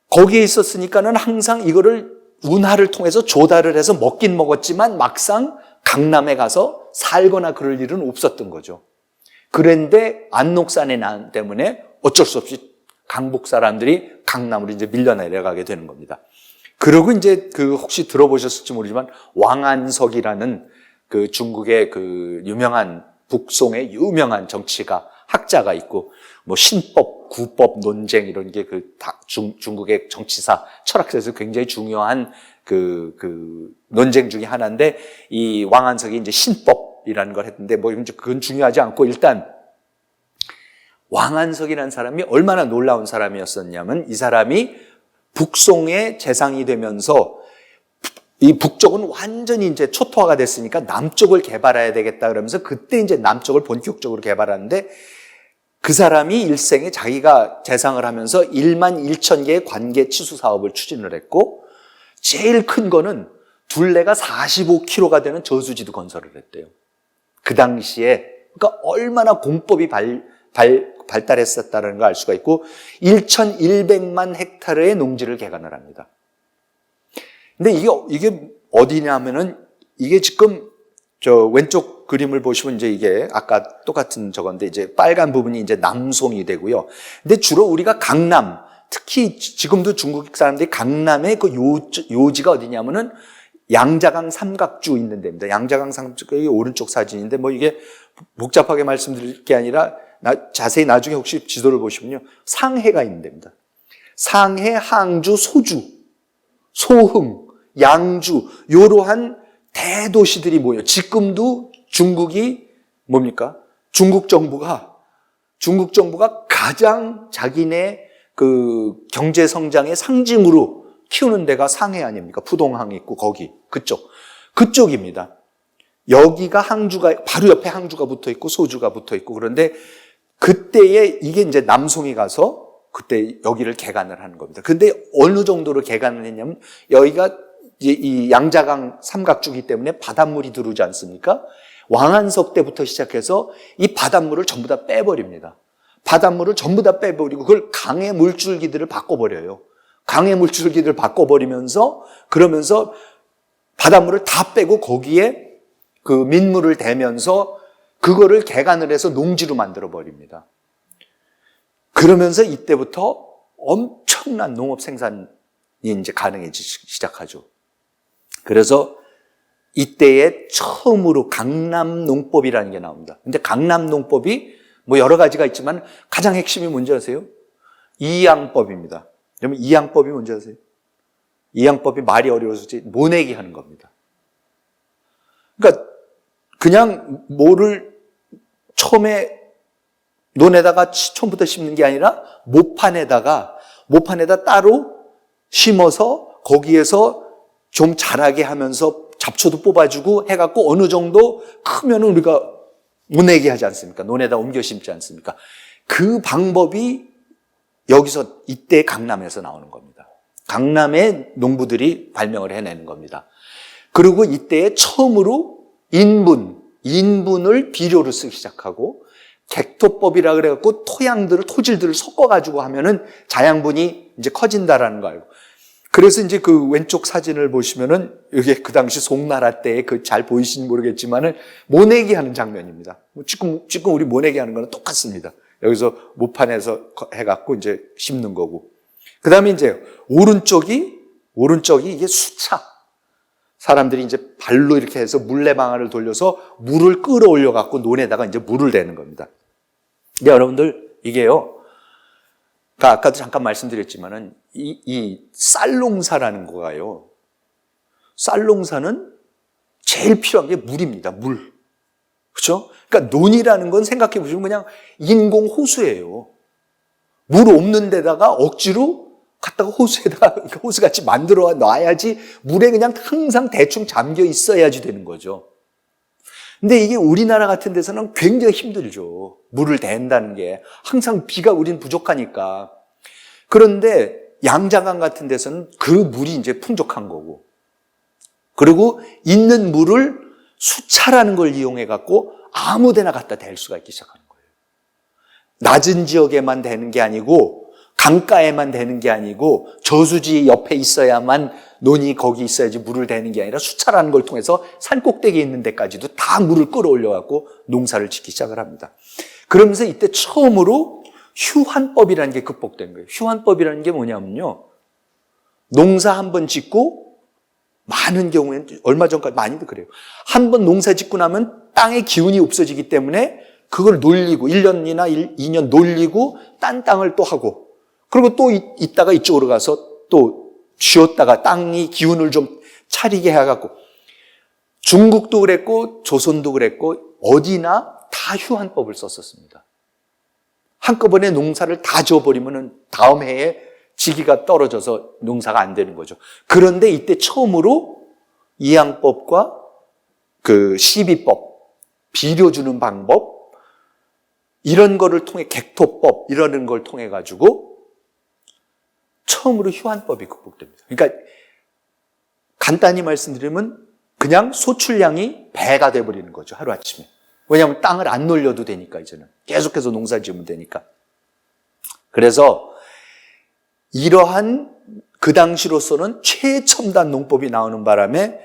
거기에 있었으니까는 항상 이거를 운하를 통해서 조달을 해서 먹긴 먹었지만 막상 강남에 가서 살거나 그럴 일은 없었던 거죠. 그런데 안록산의 난 때문에 어쩔 수 없이 강북 사람들이 강남으로 이제 밀려 내려가게 되는 겁니다. 그리고 이제 그 혹시 들어보셨을지 모르지만 왕안석이라는 그 중국의 그 유명한 북송의 유명한 정치가, 학자가 있고, 뭐 신법, 구법, 논쟁 이런 게 그 중국의 정치사, 철학사에서 굉장히 중요한 그 논쟁 중에 하나인데, 이 왕안석이 이제 신법이라는 걸 했는데, 뭐 이제 그건 중요하지 않고, 일단 왕안석이라는 사람이 얼마나 놀라운 사람이었었냐면, 이 사람이 북송의 재상이 되면서 이 북쪽은 완전히 이제 초토화가 됐으니까 남쪽을 개발해야 되겠다 그러면서 그때 이제 남쪽을 본격적으로 개발하는데, 그 사람이 일생에 자기가 재상을 하면서 1만 1천 개의 관계 치수 사업을 추진을 했고, 제일 큰 거는 둘레가 45km가 되는 저수지도 건설을 했대요. 그 당시에. 그러니까 얼마나 공법이 발달했었다는 걸 알 수가 있고, 1,100만 헥타르의 농지를 개간을 합니다. 근데 이게 어디냐면은, 이게 지금 저 왼쪽 그림을 보시면 이제 이게 아까 똑같은 저건데, 이제 빨간 부분이 이제 남송이 되고요. 근데 주로 우리가 강남, 특히 지금도 중국 사람들이 강남의 그 요지가 어디냐면은 양자강 삼각주 있는 데입니다. 양자강 삼각주의 오른쪽 사진인데, 뭐 이게 복잡하게 말씀드릴 게 아니라 자세히 나중에 혹시 지도를 보시면요, 상해가 있는 데입니다. 상해, 항주, 소주, 소흥, 양주, 이러한 대도시들이 모여. 지금도 중국이 뭡니까? 중국 정부가 가장 자기네 그 경제 성장의 상징으로 키우는 데가 상해 아닙니까? 푸동항 있고 거기 그쪽입니다. 여기가 항주가, 바로 옆에 항주가 붙어 있고 소주가 붙어 있고, 그런데 그때에 이게 이제 남송이 가서 그때 여기를 개간을 하는 겁니다. 근데 어느 정도로 개간을 했냐면, 여기가 이 양자강 삼각주기 때문에 바닷물이 들어오지 않습니까? 왕안석 때부터 시작해서 이 바닷물을 전부 다 빼버립니다. 바닷물을 전부 다 빼버리고 그걸 강의 물줄기들을 바꿔버려요. 강의 물줄기들을 바꿔버리면서, 그러면서 바닷물을 다 빼고 거기에 그 민물을 대면서 그거를 개간을 해서 농지로 만들어버립니다. 그러면서 이때부터 엄청난 농업 생산이 이제 가능해지기 시작하죠. 그래서 이때에 처음으로 강남 농법이라는 게 나옵니다. 근데 강남 농법이 뭐 여러 가지가 있지만 가장 핵심이 뭔지 아세요? 이양법입니다. 여러분, 이양법이 뭔지 아세요? 이양법이 말이 어려워서 모내기 하는 겁니다. 그러니까 그냥 뭐를 처음에 논에다가 처음부터 심는 게 아니라 모판에다 따로 심어서 거기에서 좀 자라게 하면서 잡초도 뽑아주고 해갖고 어느 정도 크면은 우리가 모내기 하지 않습니까? 논에다 옮겨 심지 않습니까? 그 방법이 여기서 이때 강남에서 나오는 겁니다. 강남의 농부들이 발명을 해내는 겁니다. 그리고 이때에 처음으로 인분을 비료로 쓰기 시작하고 객토법이라 그래갖고 토질들을 섞어가지고 하면은 자양분이 이제 커진다라는 거 알고. 그래서 이제 그 왼쪽 사진을 보시면은 이게 그 당시 송나라 때에 그 잘 보이시는지 모르겠지만은 모내기 하는 장면입니다. 지금 우리 모내기 하는 거는 똑같습니다. 여기서 모판에서 해갖고 이제 심는 거고. 그 다음에 이제 오른쪽이 이게 수차. 사람들이 이제 발로 이렇게 해서 물레방아를 돌려서 물을 끌어올려갖고 논에다가 이제 물을 대는 겁니다. 근데 여러분들, 이게요. 그러니까 아까도 잠깐 말씀드렸지만은 이 쌀농사라는 거가요. 쌀농사는 제일 필요한 게 물입니다. 물. 그렇죠? 그러니까 논이라는 건 생각해 보시면 그냥 인공 호수예요. 물 없는 데다가 억지로 갖다가 호수에다가 호수같이 만들어 놔야지 물에 그냥 항상 대충 잠겨 있어야지 되는 거죠. 근데 이게 우리나라 같은 데서는 굉장히 힘들죠. 물을 댄다는 게. 항상 비가 우린 부족하니까. 그런데 양자강 같은 데서는 그 물이 이제 풍족한 거고. 그리고 있는 물을 수차라는 걸 이용해 갖고 아무 데나 갖다 댈 수가 있기 시작하는 거예요. 낮은 지역에만 되는 게 아니고 강가에만 되는 게 아니고 저수지 옆에 있어야만 논이 거기 있어야지 물을 대는 게 아니라 수차라는 걸 통해서 산 꼭대기에 있는 데까지도 다 물을 끌어올려 갖고 농사를 짓기 시작을 합니다. 그러면서 이때 처음으로 휴환법이라는 게 극복된 거예요. 휴환법이라는 게 뭐냐면요. 농사 한 번 짓고 많은 경우에는 얼마 전까지 많이도 그래요. 한 번 농사 짓고 나면 땅의 기운이 없어지기 때문에 그걸 놀리고 1년이나 2년 놀리고 딴 땅을 또 하고 그리고 또 있다가 이쪽으로 가서 또 쉬었다가 땅이 기운을 좀 차리게 해갖고 중국도 그랬고 조선도 그랬고 어디나 다 휴환법을 썼었습니다. 한꺼번에 농사를 다 지어버리면 다음 해에 지기가 떨어져서 농사가 안 되는 거죠. 그런데 이때 처음으로 이양법과 그 시비법, 비료 주는 방법 이런 거를 통해 객토법 이러는 걸 통해 가지고 처음으로 휴환법이 극복됩니다. 그러니까 간단히 말씀드리면 그냥 소출량이 배가 돼버리는 거죠. 하루아침에. 왜냐하면 땅을 안 놀려도 되니까 이제는. 계속해서 농사 지으면 되니까. 그래서 이러한 그 당시로서는 최첨단 농법이 나오는 바람에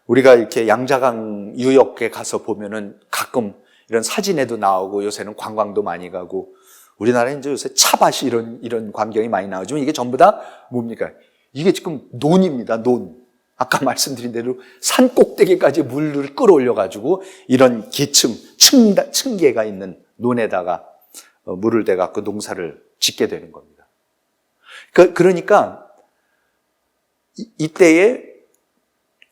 우리가 이렇게 양자강 유역에 가서 보면은 가끔 이런 사진에도 나오고 요새는 관광도 많이 가고 우리나라에 이제 요새 차밭이 이런 광경이 많이 나오지만 이게 전부 다 뭡니까? 이게 지금 논입니다. 논. 아까 말씀드린 대로 산 꼭대기까지 물을 끌어올려가지고 이런 층계가 있는 논에다가 물을 대갖고 농사를 짓게 되는 겁니다. 그러니까 이때에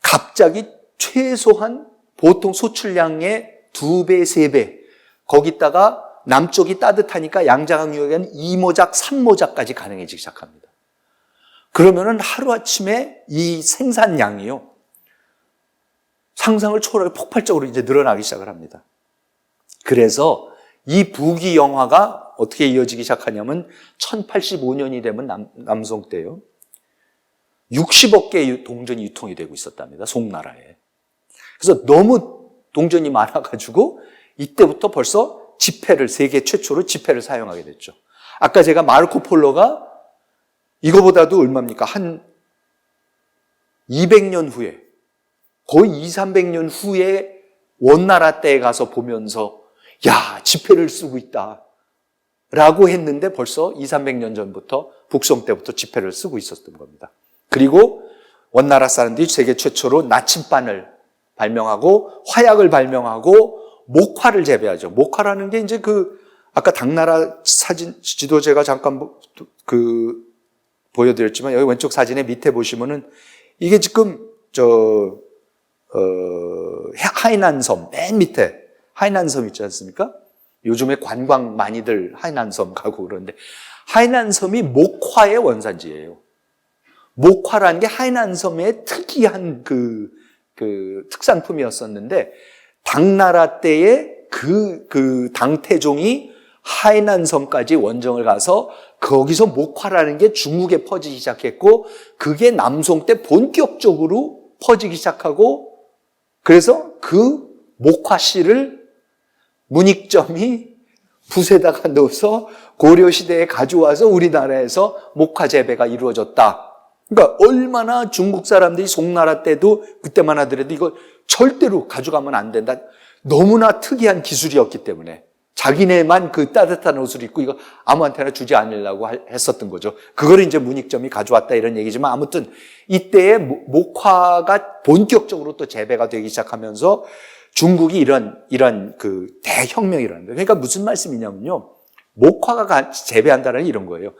갑자기 최소한 보통 소출량의 2배, 3배 거기다가 남쪽이 따뜻하니까 양자강 유역에는 2모작, 3모작까지 가능해지기 시작합니다. 그러면은 하루아침에 이 생산량이요. 상상을 초월하게 폭발적으로 이제 늘어나기 시작을 합니다. 그래서 이 부귀 영화가 어떻게 이어지기 시작하냐면 1085년이 되면 남송 때요. 60억 개의 동전이 유통이 되고 있었답니다. 송나라에. 그래서 너무 동전이 많아가지고 이때부터 벌써 지폐를 세계 최초로 지폐를 사용하게 됐죠. 아까 제가 마르코 폴로가 이거보다도 얼마입니까? 한 200년 후에 거의 200~300년 후에 원나라 때에 가서 보면서 야 지폐를 쓰고 있다 라고 했는데 벌써 200~300년 전부터 북송 때부터 지폐를 쓰고 있었던 겁니다. 그리고 원나라 사람들이 세계 최초로 나침반을 발명하고 화약을 발명하고 목화를 재배하죠. 목화라는 게 이제 아까 당나라 사진 지도 제가 잠깐 보여드렸지만 여기 왼쪽 사진에 밑에 보시면은 이게 지금 하이난섬, 맨 밑에 하이난섬 있지 않습니까? 요즘에 관광 많이들 하이난섬 가고 그러는데, 하이난섬이 목화의 원산지예요. 목화라는 게 하이난섬의 특이한 그 특산품이었었는데, 당나라 때에 그 당태종이 하이난섬까지 원정을 가서 거기서 목화라는 게 중국에 퍼지기 시작했고, 그게 남송 때 본격적으로 퍼지기 시작하고, 그래서 그 목화씨를 문익점이 붓에다가 넣어서 고려시대에 가져와서 우리나라에서 목화 재배가 이루어졌다. 그러니까 얼마나 중국 사람들이 송나라 때도 그때만 하더라도 이거 절대로 가져가면 안 된다. 너무나 특이한 기술이었기 때문에 자기네만 그 따뜻한 옷을 입고 이거 아무한테나 주지 않으려고 했었던 거죠. 그걸 이제 문익점이 가져왔다 이런 얘기지만, 아무튼 이때에 목화가 본격적으로 또 재배가 되기 시작하면서 중국이 이런 그 대혁명이 일어납니다. 그러니까 무슨 말씀이냐면요, 목화가 재배한다는 이런 거예요.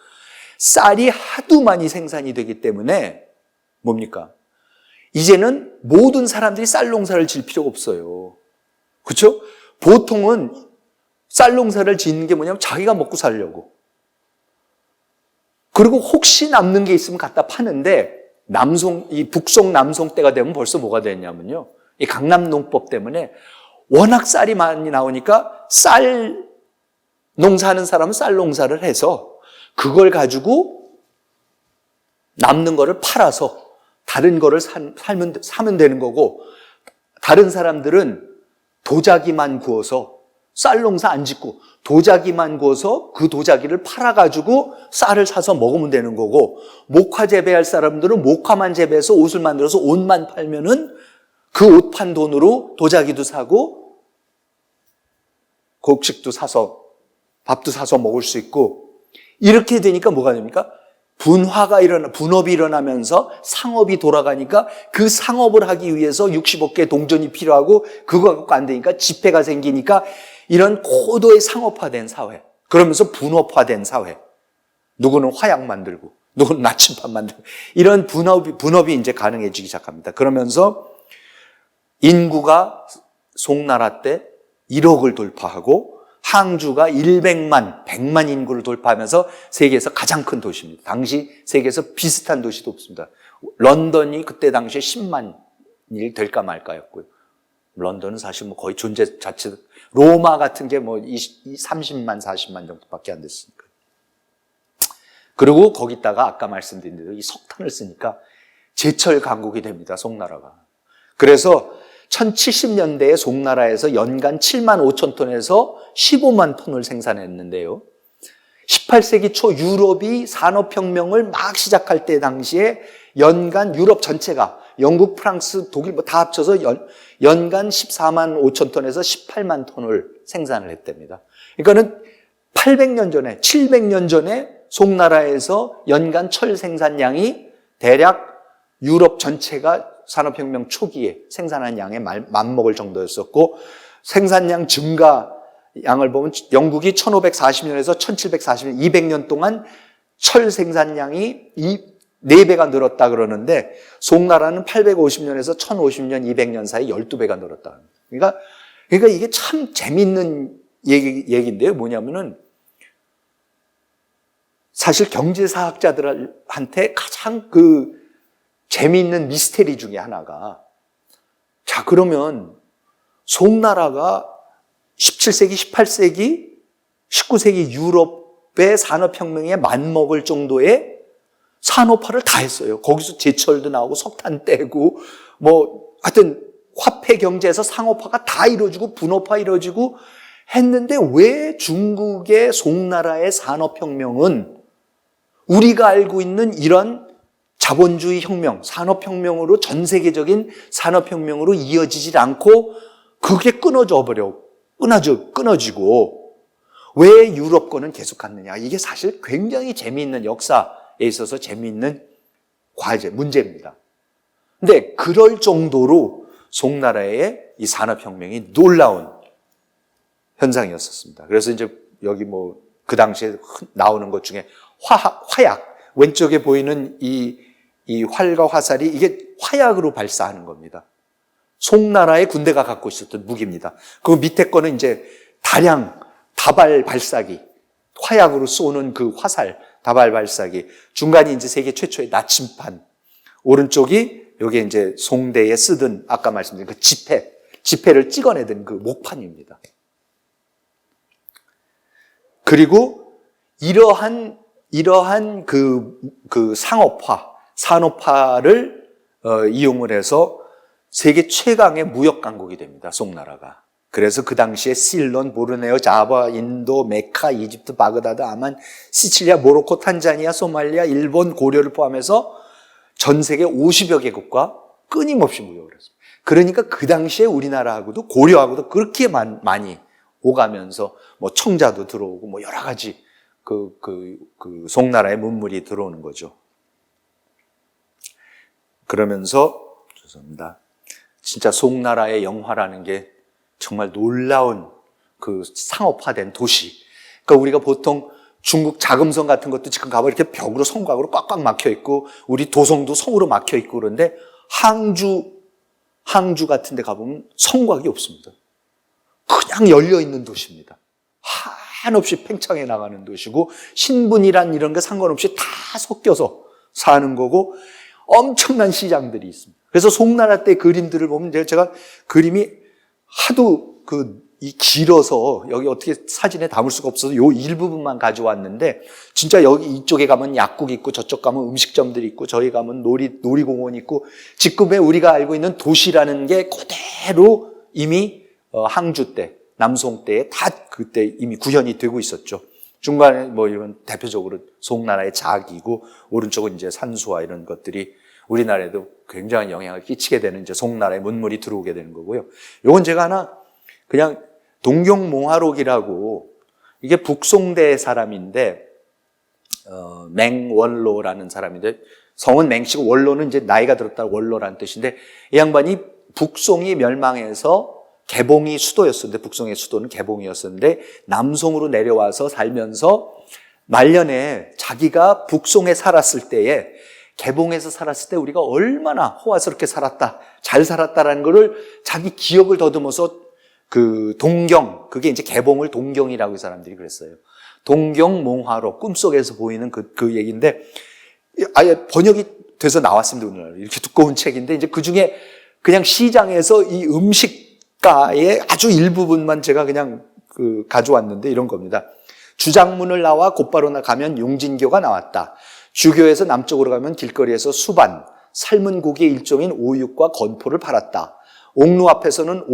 쌀이 하도 많이 생산이 되기 때문에 뭡니까? 이제는 모든 사람들이 쌀 농사를 지을 필요가 없어요. 그렇죠? 보통은 쌀 농사를 짓는 게 뭐냐면 자기가 먹고 살려고. 그리고 혹시 남는 게 있으면 갖다 파는데, 이 북송 남송 때가 되면 벌써 뭐가 됐냐면요, 이 강남농법 때문에 워낙 쌀이 많이 나오니까 쌀 농사하는 사람은 쌀 농사를 해서 그걸 가지고 남는 거를 팔아서 다른 거를 사면 되는 거고, 다른 사람들은 도자기만 구워서 쌀 농사 안 짓고 도자기만 구워서 그 도자기를 팔아가지고 쌀을 사서 먹으면 되는 거고, 목화 재배할 사람들은 목화만 재배해서 옷을 만들어서 옷만 팔면은 그 옷 판 돈으로 도자기도 사고 곡식도 사서 밥도 사서 먹을 수 있고, 이렇게 되니까 뭐가 됩니까? 분업이 일어나면서 상업이 돌아가니까 그 상업을 하기 위해서 65개 동전이 필요하고 그거 갖고 안 되니까 지폐가 생기니까 이런 고도의 상업화된 사회, 그러면서 분업화된 사회, 누구는 화약 만들고 누구는 나침반 만들고 이런 분업이 이제 가능해지기 시작합니다. 그러면서 인구가 송나라 때 1억을 돌파하고 항주가 100만 인구를 돌파하면서 세계에서 가장 큰 도시입니다. 당시 세계에서 비슷한 도시도 없습니다. 런던이 그때 당시에 10만이 될까 말까였고요. 런던은 사실 뭐 거의 존재 자체, 로마 같은 게 뭐 30만, 40만 정도밖에 안 됐으니까. 그리고 거기다가 아까 말씀드린 대로 이 석탄을 쓰니까 제철 강국이 됩니다, 송나라가. 그래서 1070년대에 송나라에서 연간 7만 5천 톤에서 15만 톤을 생산했는데요. 18세기 초 유럽이 산업혁명을 막 시작할 때 당시에 연간 유럽 전체가 영국, 프랑스, 독일 뭐 다 합쳐서 연간 14만 5천 톤에서 18만 톤을 생산을 했답니다. 그러니까는 800년 전에, 700년 전에 송나라에서 연간 철 생산량이 대략 유럽 전체가 산업혁명 초기에 생산한 양에 맞먹을 정도였었고, 생산량 증가 양을 보면 영국이 1540년에서 1740년, 200년 동안 철 생산량이 4배가 늘었다 그러는데, 송나라는 850년에서 1050년, 200년 사이 12배가 늘었다. 그러니까 이게 참 재밌는 얘기인데요. 뭐냐면은, 사실 경제사학자들한테 가장 재미있는 미스테리 중에 하나가, 자, 그러면 송나라가 17세기, 18세기, 19세기 유럽의 산업혁명에 맞먹을 정도의 산업화를 다 했어요. 거기서 제철도 나오고 석탄 떼고 하여튼 화폐 경제에서 상업화가 다 이루어지고 분업화 이루어지고 했는데, 왜 중국의 송나라의 산업혁명은 우리가 알고 있는 이런 자본주의 혁명, 산업혁명으로 전 세계적인 산업혁명으로 이어지질 않고 그게 끊어지고 왜 유럽 거는 계속 갔느냐. 이게 사실 굉장히 재미있는, 역사에 있어서 재미있는 문제입니다. 근데 그럴 정도로 송나라의 이 산업혁명이 놀라운 현상이었었습니다. 그래서 이제 여기 그 당시에 나오는 것 중에 화약, 왼쪽에 보이는 이 활과 화살이 이게 화약으로 발사하는 겁니다. 송나라의 군대가 갖고 있었던 무기입니다. 그 밑에 거는 이제 다량 다발 발사기, 화약으로 쏘는 그 화살, 다발 발사기. 중간이 이제 세계 최초의 나침판. 오른쪽이 여기에 이제 송대에 쓰던 아까 말씀드린 그 지폐를 찍어내던 그 목판입니다. 그리고 이러한 그 산업화를 이용을 해서 세계 최강의 무역 강국이 됩니다. 송나라가. 그래서 그 당시에 실론, 보르네오, 자바, 인도, 메카, 이집트, 바그다드, 아만, 시칠리아, 모로코, 탄자니아, 소말리아, 일본, 고려를 포함해서 전 세계 50여 개국과 끊임없이 무역을 했습니다. 그러니까 그 당시에 우리나라하고도 고려하고도 그렇게 많이 오가면서 뭐 청자도 들어오고 뭐 여러 가지 그 송나라의 문물이 들어오는 거죠. 그러면서 죄송합니다. 진짜 송나라의 영화라는 게 정말 놀라운 그 상업화된 도시. 그러니까 우리가 보통 중국 자금성 같은 것도 지금 가면 이렇게 벽으로 성곽으로 꽉꽉 막혀 있고 우리 도성도 성으로 막혀 있고 그런데 항주 같은 데 가보면 성곽이 없습니다. 그냥 열려 있는 도시입니다. 한없이 팽창해 나가는 도시고 신분이란 이런 게 상관없이 다 섞여서 사는 거고 엄청난 시장들이 있습니다. 그래서 송나라 때 그림들을 보면 제가 그림이 하도 이 길어서 여기 어떻게 사진에 담을 수가 없어서 요 일부분만 가져왔는데 진짜 여기 이쪽에 가면 약국 있고 저쪽 가면 음식점들이 있고 저기 가면 놀이공원이 있고 지금의 우리가 알고 있는 도시라는 게 그대로 이미 항주 때, 남송 때에 다 그때 이미 구현이 되고 있었죠. 중간에 뭐 이런 대표적으로 송나라의 자기고 오른쪽은 이제 산수와 이런 것들이 우리나라에도 굉장한 영향을 끼치게 되는 이제 송나라의 문물이 들어오게 되는 거고요. 요건 제가 하나 그냥 동경몽화록이라고 이게 북송대 사람인데 맹원로라는 사람인데 성은 맹씨고 원로는 이제 나이가 들었다 원로라는 뜻인데 이 양반이 북송이 멸망해서 개봉이 수도였었는데 북송의 수도는 개봉이었었는데 남송으로 내려와서 살면서 말년에 자기가 북송에 살았을 때에 개봉에서 살았을 때 우리가 얼마나 호화스럽게 살았다, 잘 살았다라는 거를 자기 기억을 더듬어서 그 동경, 그게 이제 개봉을 동경이라고 사람들이 그랬어요. 동경몽화록, 꿈속에서 보이는 그 얘기인데 아예 번역이 돼서 나왔습니다. 오늘 이렇게 두꺼운 책인데 이제 그 중에 그냥 시장에서 이 음식가의 아주 일부분만 제가 그냥 가져왔는데 이런 겁니다. 주장문을 나와 곧바로 가면 용진교가 나왔다. 주교에서 남쪽으로 가면 길거리에서 수반, 삶은 고기의 일종인 오육과 건포를 팔았다. 옥루 앞에서는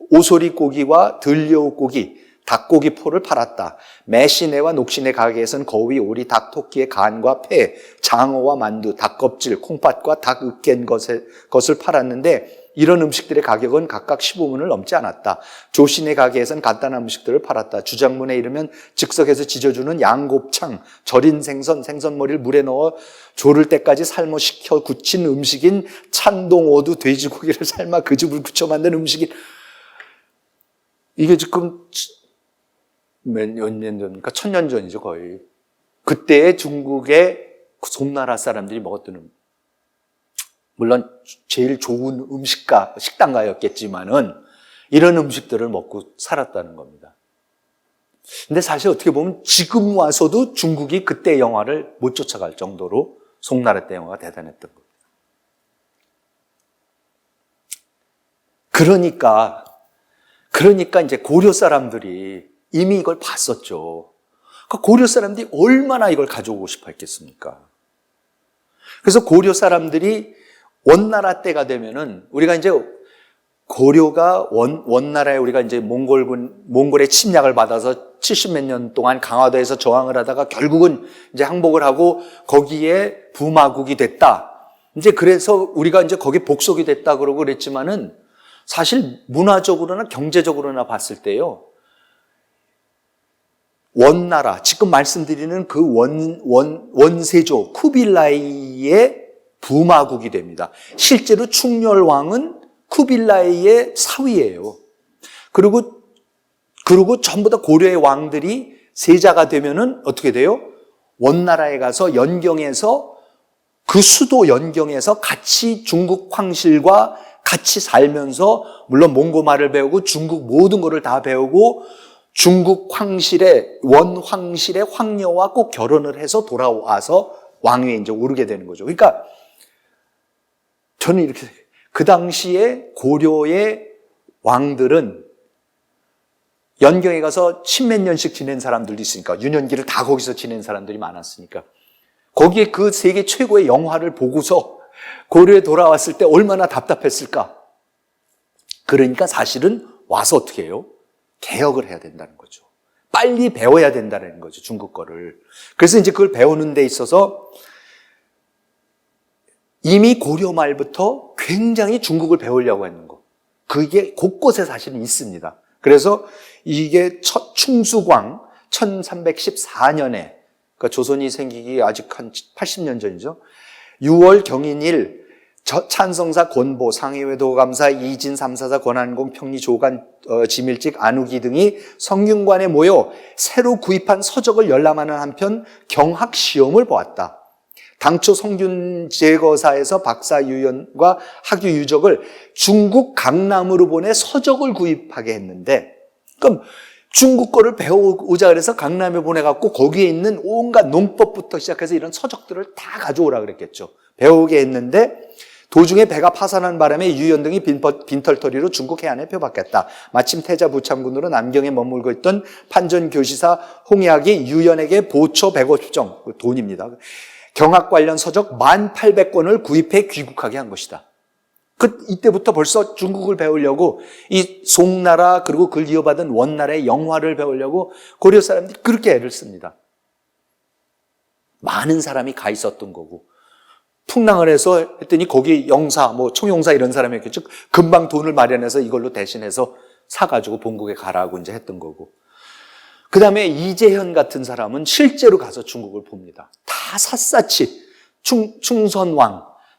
오소리 고기와 들려고기, 닭고기 포를 팔았다. 매시내와 녹시내 가게에서는 거위, 오리, 닭, 토끼의 간과 폐, 장어와 만두, 닭껍질, 콩팥과 닭 으깬 것을 팔았는데 이런 음식들의 가격은 각각 15문을 넘지 않았다. 조신의 가게에서는 간단한 음식들을 팔았다. 주장문에 이르면 즉석에서 지져주는 양곱창, 절인 생선머리를 물에 넣어 조를 때까지 삶아 식혀 굳힌 음식인 찬동오두, 돼지고기를 삶아 그 즙을 굳혀 만든 음식인 이게 지금 몇 년 전입니까? 1000년 전이죠 거의. 그때의 중국의 송나라 사람들이 먹었던 물론 제일 좋은 식당가였겠지만은 이런 음식들을 먹고 살았다는 겁니다. 근데 사실 어떻게 보면 지금 와서도 중국이 그때 영화를 못 쫓아갈 정도로 송나라 때 영화가 대단했던 겁니다. 그러니까 이제 고려 사람들이 이미 이걸 봤었죠. 그러니까 고려 사람들이 얼마나 이걸 가져오고 싶어 했겠습니까? 그래서 고려 사람들이 원나라 때가 되면은 우리가 이제 고려가 원나라에 우리가 이제 몽골의 침략을 받아서 70몇 년 동안 강화도에서 저항을 하다가 결국은 이제 항복을 하고 거기에 부마국이 됐다. 이제 그래서 우리가 이제 거기 복속이 됐다 그러고 그랬지만은 사실 문화적으로나 경제적으로나 봤을 때요. 원나라, 지금 말씀드리는 그 원세조 쿠빌라이의 부마국이 됩니다. 실제로 충렬왕은 쿠빌라이의 사위예요. 그리고 전부 다 고려의 왕들이 세자가 되면은 어떻게 돼요? 원나라에 가서 연경에서 그 수도 연경에서 같이 중국 황실과 같이 살면서 물론 몽고 말을 배우고 중국 모든 것을 다 배우고 중국 황실의 원황실의 황녀와 꼭 결혼을 해서 돌아와서 왕위에 이제 오르게 되는 거죠. 그러니까 저는 이렇게 그 당시에 고려의 왕들은 연경에 가서 십몇 년씩 지낸 사람들도 있으니까 유년기를 다 거기서 지낸 사람들이 많았으니까 거기에 그 세계 최고의 영화를 보고서 고려에 돌아왔을 때 얼마나 답답했을까. 그러니까 사실은 와서 어떻게 해요? 개혁을 해야 된다는 거죠. 빨리 배워야 된다는 거죠, 중국 거를. 그래서 이제 그걸 배우는 데 있어서 이미 고려 말부터 굉장히 중국을 배우려고 하는 거. 그게 곳곳에 사실은 있습니다. 그래서 이게 충수광 1314년에 그러니까 조선이 생기기 아직 한 80년 전이죠. 6월 경인일 찬성사 권보 상해외도감사 이진 삼사사 권한공 평리 조간 지밀직 안우기 등이 성균관에 모여 새로 구입한 서적을 열람하는 한편 경학 시험을 보았다. 당초 성균제거사에서 박사유연과 학유유적을 중국 강남으로 보내 서적을 구입하게 했는데 그럼 중국 거를 배우자 그래서 강남에 보내갖고 거기에 있는 온갖 농법부터 시작해서 이런 서적들을 다 가져오라 그랬겠죠. 배우게 했는데 도중에 배가 파산한 바람에 유연 등이 빈털터리로 중국 해안에 표박했다. 마침 태자 부창군으로 남경에 머물고 있던 판전교시사 홍약이 유연에게 보초 150정, 돈입니다. 경학 관련 서적 1800권을 구입해 귀국하게 한 것이다. 이때부터 벌써 중국을 배우려고 이 송나라 그리고 그걸 이어받은 원나라의 영화를 배우려고 고려 사람들이 그렇게 애를 씁니다. 많은 사람이 가 있었던 거고 풍랑을 해서 했더니 거기 영사, 총용사 이런 사람이었겠죠. 금방 돈을 마련해서 이걸로 대신해서 사가지고 본국에 가라고 이제 했던 거고. 그 다음에 이재현 같은 사람은 실제로 가서 중국을 봅니다. 다 샅샅이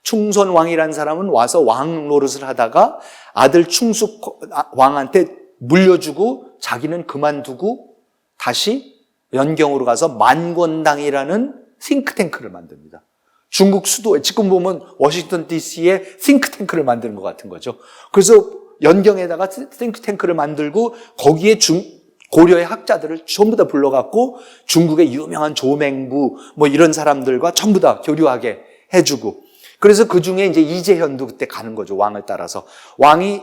충선왕이라는 사람은 와서 왕 노릇을 하다가 아들 충숙왕한테 물려주고 자기는 그만두고 다시 연경으로 가서 만권당이라는 싱크탱크를 만듭니다. 중국 수도에 지금 보면 워싱턴 DC에 싱크탱크를 만드는 것 같은 거죠. 그래서 연경에다가 싱크탱크를 만들고 거기에 고려의 학자들을 전부 다 불러갖고 중국의 유명한 조맹부 이런 사람들과 전부 다 교류하게 해주고 그래서 그 중에 이제 이재현도 그때 가는 거죠. 왕을 따라서.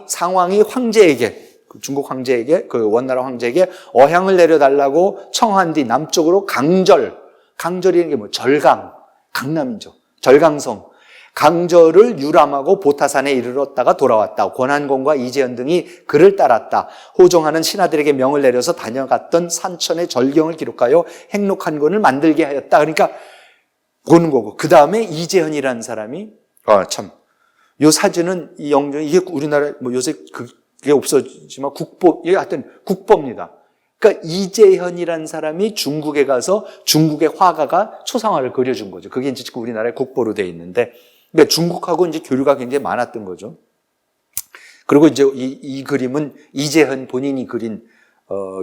상왕이 황제에게, 중국 황제에게, 그 원나라 황제에게 어향을 내려달라고 청한 뒤 남쪽으로 강절이라는 게 절강, 강남이죠. 절강성. 강절을 유람하고 보타산에 이르렀다가 돌아왔다. 권한공과 이재현 등이 그를 따랐다. 호종하는 신하들에게 명을 내려서 다녀갔던 산천의 절경을 기록하여 행록한 권을 만들게 하였다. 그러니까 보는 거고. 그 다음에 이재현이라는 사람이, 요 사진은 이 영정, 이게 우리나라, 요새 그게 없어지지만 이게 하여튼 국보입니다. 그러니까 이재현이라는 사람이 중국에 가서 중국의 화가가 초상화를 그려준 거죠. 그게 이제 우리나라의 국보로 되어 있는데, 그러니까 중국하고 이제 교류가 굉장히 많았던 거죠. 그리고 이제 이 그림은 이재현 본인이 그린,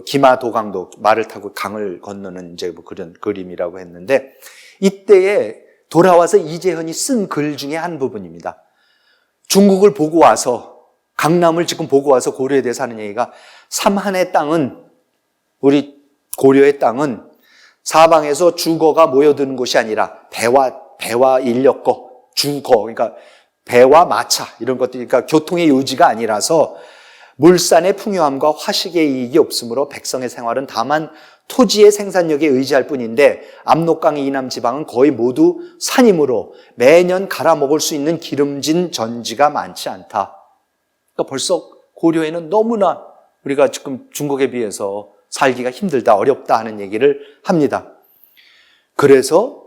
기마도강도 말을 타고 강을 건너는 이제 그런 그림이라고 했는데, 이때에 돌아와서 이재현이 쓴 글 중에 한 부분입니다. 중국을 보고 와서, 강남을 지금 보고 와서 고려에 대해서 하는 얘기가 삼한의 땅은, 우리 고려의 땅은 사방에서 주거가 모여드는 곳이 아니라 배와 인력거, 주거, 그러니까 배와 마차 이런 것들이 그러니까 교통의 요지가 아니라서 물산의 풍요함과 화식의 이익이 없으므로 백성의 생활은 다만 토지의 생산력에 의지할 뿐인데 압록강 이남 지방은 거의 모두 산이므로 매년 갈아먹을 수 있는 기름진 전지가 많지 않다. 그러니까 벌써 고려에는 너무나 우리가 지금 중국에 비해서 살기가 힘들다, 어렵다 하는 얘기를 합니다. 그래서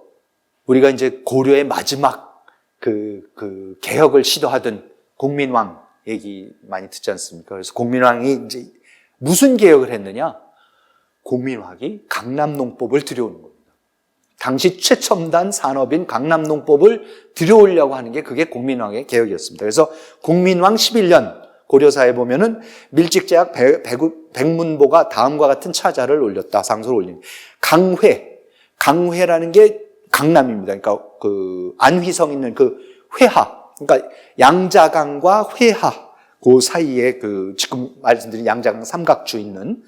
우리가 이제 고려의 마지막 그 개혁을 시도하던 공민왕 얘기 많이 듣지 않습니까? 그래서 공민왕이 이제 무슨 개혁을 했느냐? 공민왕이 강남농법을 들여오는 겁니다. 당시 최첨단 산업인 강남농법을 들여오려고 하는 게 그게 공민왕의 개혁이었습니다. 그래서 공민왕 11년 고려사에 보면은 밀직제약 백문보가 다음과 같은 차자를 올렸다. 상소를 올린. 강회라는 게 강남입니다. 그러니까 그 안휘성 있는 그 회하, 그러니까 양자강과 회하, 그 사이에 지금 말씀드린 양자강 삼각주 있는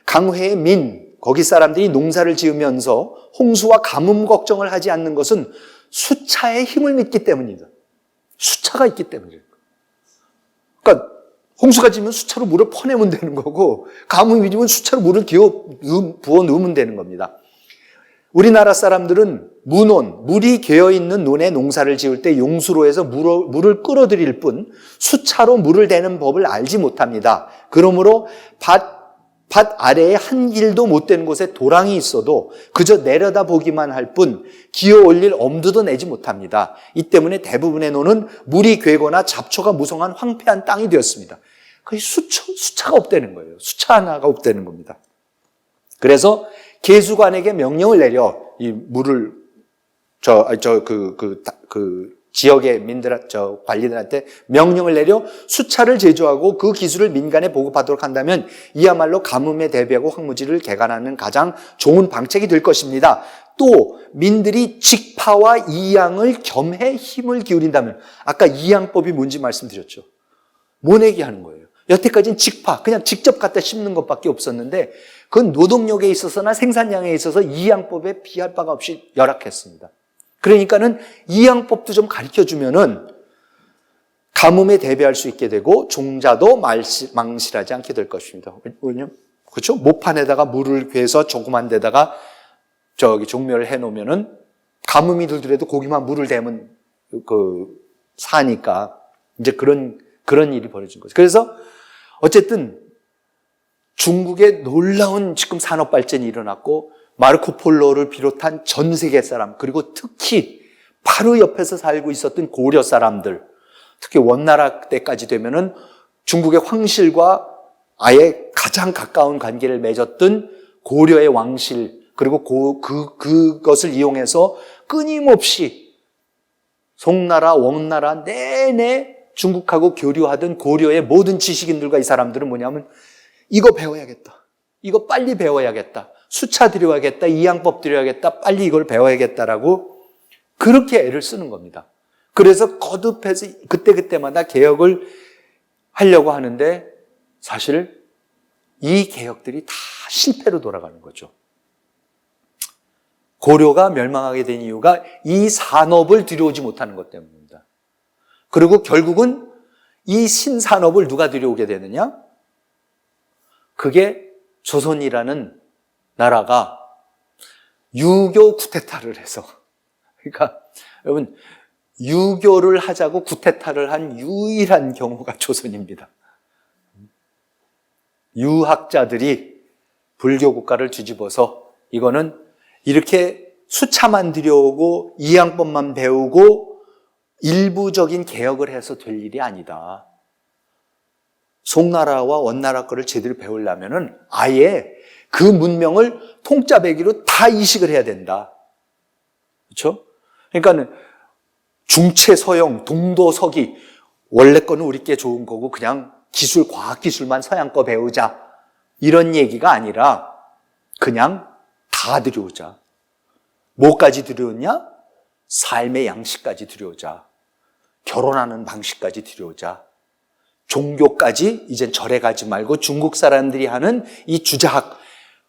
강회의 민, 거기 사람들이 농사를 지으면서 홍수와 가뭄 걱정을 하지 않는 것은 수차의 힘을 믿기 때문입니다. 수차가 있기 때문이에요. 그러니까 홍수가 지면 수차로 물을 퍼내면 되는 거고, 가뭄이 지면 수차로 물을 부어 넣으면 되는 겁니다. 우리나라 사람들은 문온, 물이 괴어있는 논에 농사를 지을 때 용수로 해서 물을 끌어들일 뿐 수차로 물을 대는 법을 알지 못합니다. 그러므로 밭 아래에 한 길도 못 되는 곳에 도랑이 있어도 그저 내려다 보기만 할 뿐 기어 올릴 엄두도 내지 못합니다. 이 때문에 대부분의 논은 물이 괴거나 잡초가 무성한 황폐한 땅이 되었습니다. 거의 수차가 없다는 거예요. 수차 하나가 없다는 겁니다. 그래서 계수관에게 명령을 내려 이 물을 지역의 관리들한테 명령을 내려 수차를 제조하고 그 기술을 민간에 보급하도록 한다면 이야말로 가뭄에 대비하고 황무지를 개간하는 가장 좋은 방책이 될 것입니다. 또 민들이 직파와 이양을 겸해 힘을 기울인다면, 아까 이양법이 뭔지 말씀드렸죠. 모내기 하는 거예요. 여태까지는 직파, 그냥 직접 갖다 심는 것밖에 없었는데 그건 노동력에 있어서나 생산량에 있어서 이양법에 비할 바가 없이 열악했습니다. 그러니까는 이양법도 좀 가르쳐주면은 가뭄에 대비할 수 있게 되고 종자도 망실하지 않게 될 것입니다. 왜냐면 그렇죠? 모판에다가 물을 괴서 조그만 데다가 종묘를 해놓으면은 가뭄이 들더라도 고기만 물을 대면 사니까 이제 그런 일이 벌어진 거죠. 그래서 어쨌든 중국에 놀라운 지금 산업 발전이 일어났고 마르코 폴로를 비롯한 전 세계 사람, 그리고 특히 바로 옆에서 살고 있었던 고려 사람들, 특히 원나라 때까지 되면은 중국의 황실과 아예 가장 가까운 관계를 맺었던 고려의 왕실, 그리고 그것을 이용해서 끊임없이 송나라, 원나라 내내 중국하고 교류하던 고려의 모든 지식인들과 이 사람들은 뭐냐면 이거 배워야겠다. 이거 빨리 배워야겠다. 수차 들여야겠다. 이양법 들여야겠다. 빨리 이걸 배워야겠다라고 그렇게 애를 쓰는 겁니다. 그래서 거듭해서 그때마다 개혁을 하려고 하는데 사실 이 개혁들이 다 실패로 돌아가는 거죠. 고려가 멸망하게 된 이유가 이 산업을 들여오지 못하는 것 때문입니다. 그리고 결국은 이 신산업을 누가 들여오게 되느냐? 그게 조선이라는 나라가 유교 쿠데타를 해서, 그러니까 여러분 유교를 하자고 쿠데타를 한 유일한 경우가 조선입니다. 유학자들이 불교 국가를 뒤집어서 이거는 이렇게 수차만 들여오고 이양법만 배우고 일부적인 개혁을 해서 될 일이 아니다. 송나라와 원나라 거를 제대로 배우려면은 아예 그 문명을 통짜배기로 다 이식을 해야 된다. 그렇죠? 그러니까는 중체 서영, 동도 서기, 원래 거는 우리께 좋은 거고 그냥 기술, 과학기술만 서양 거 배우자. 이런 얘기가 아니라 그냥 다 들여오자. 뭐까지 들여오냐? 삶의 양식까지 들여오자. 결혼하는 방식까지 들여오자. 종교까지 이젠 절에 가지 말고 중국 사람들이 하는 이 주자학,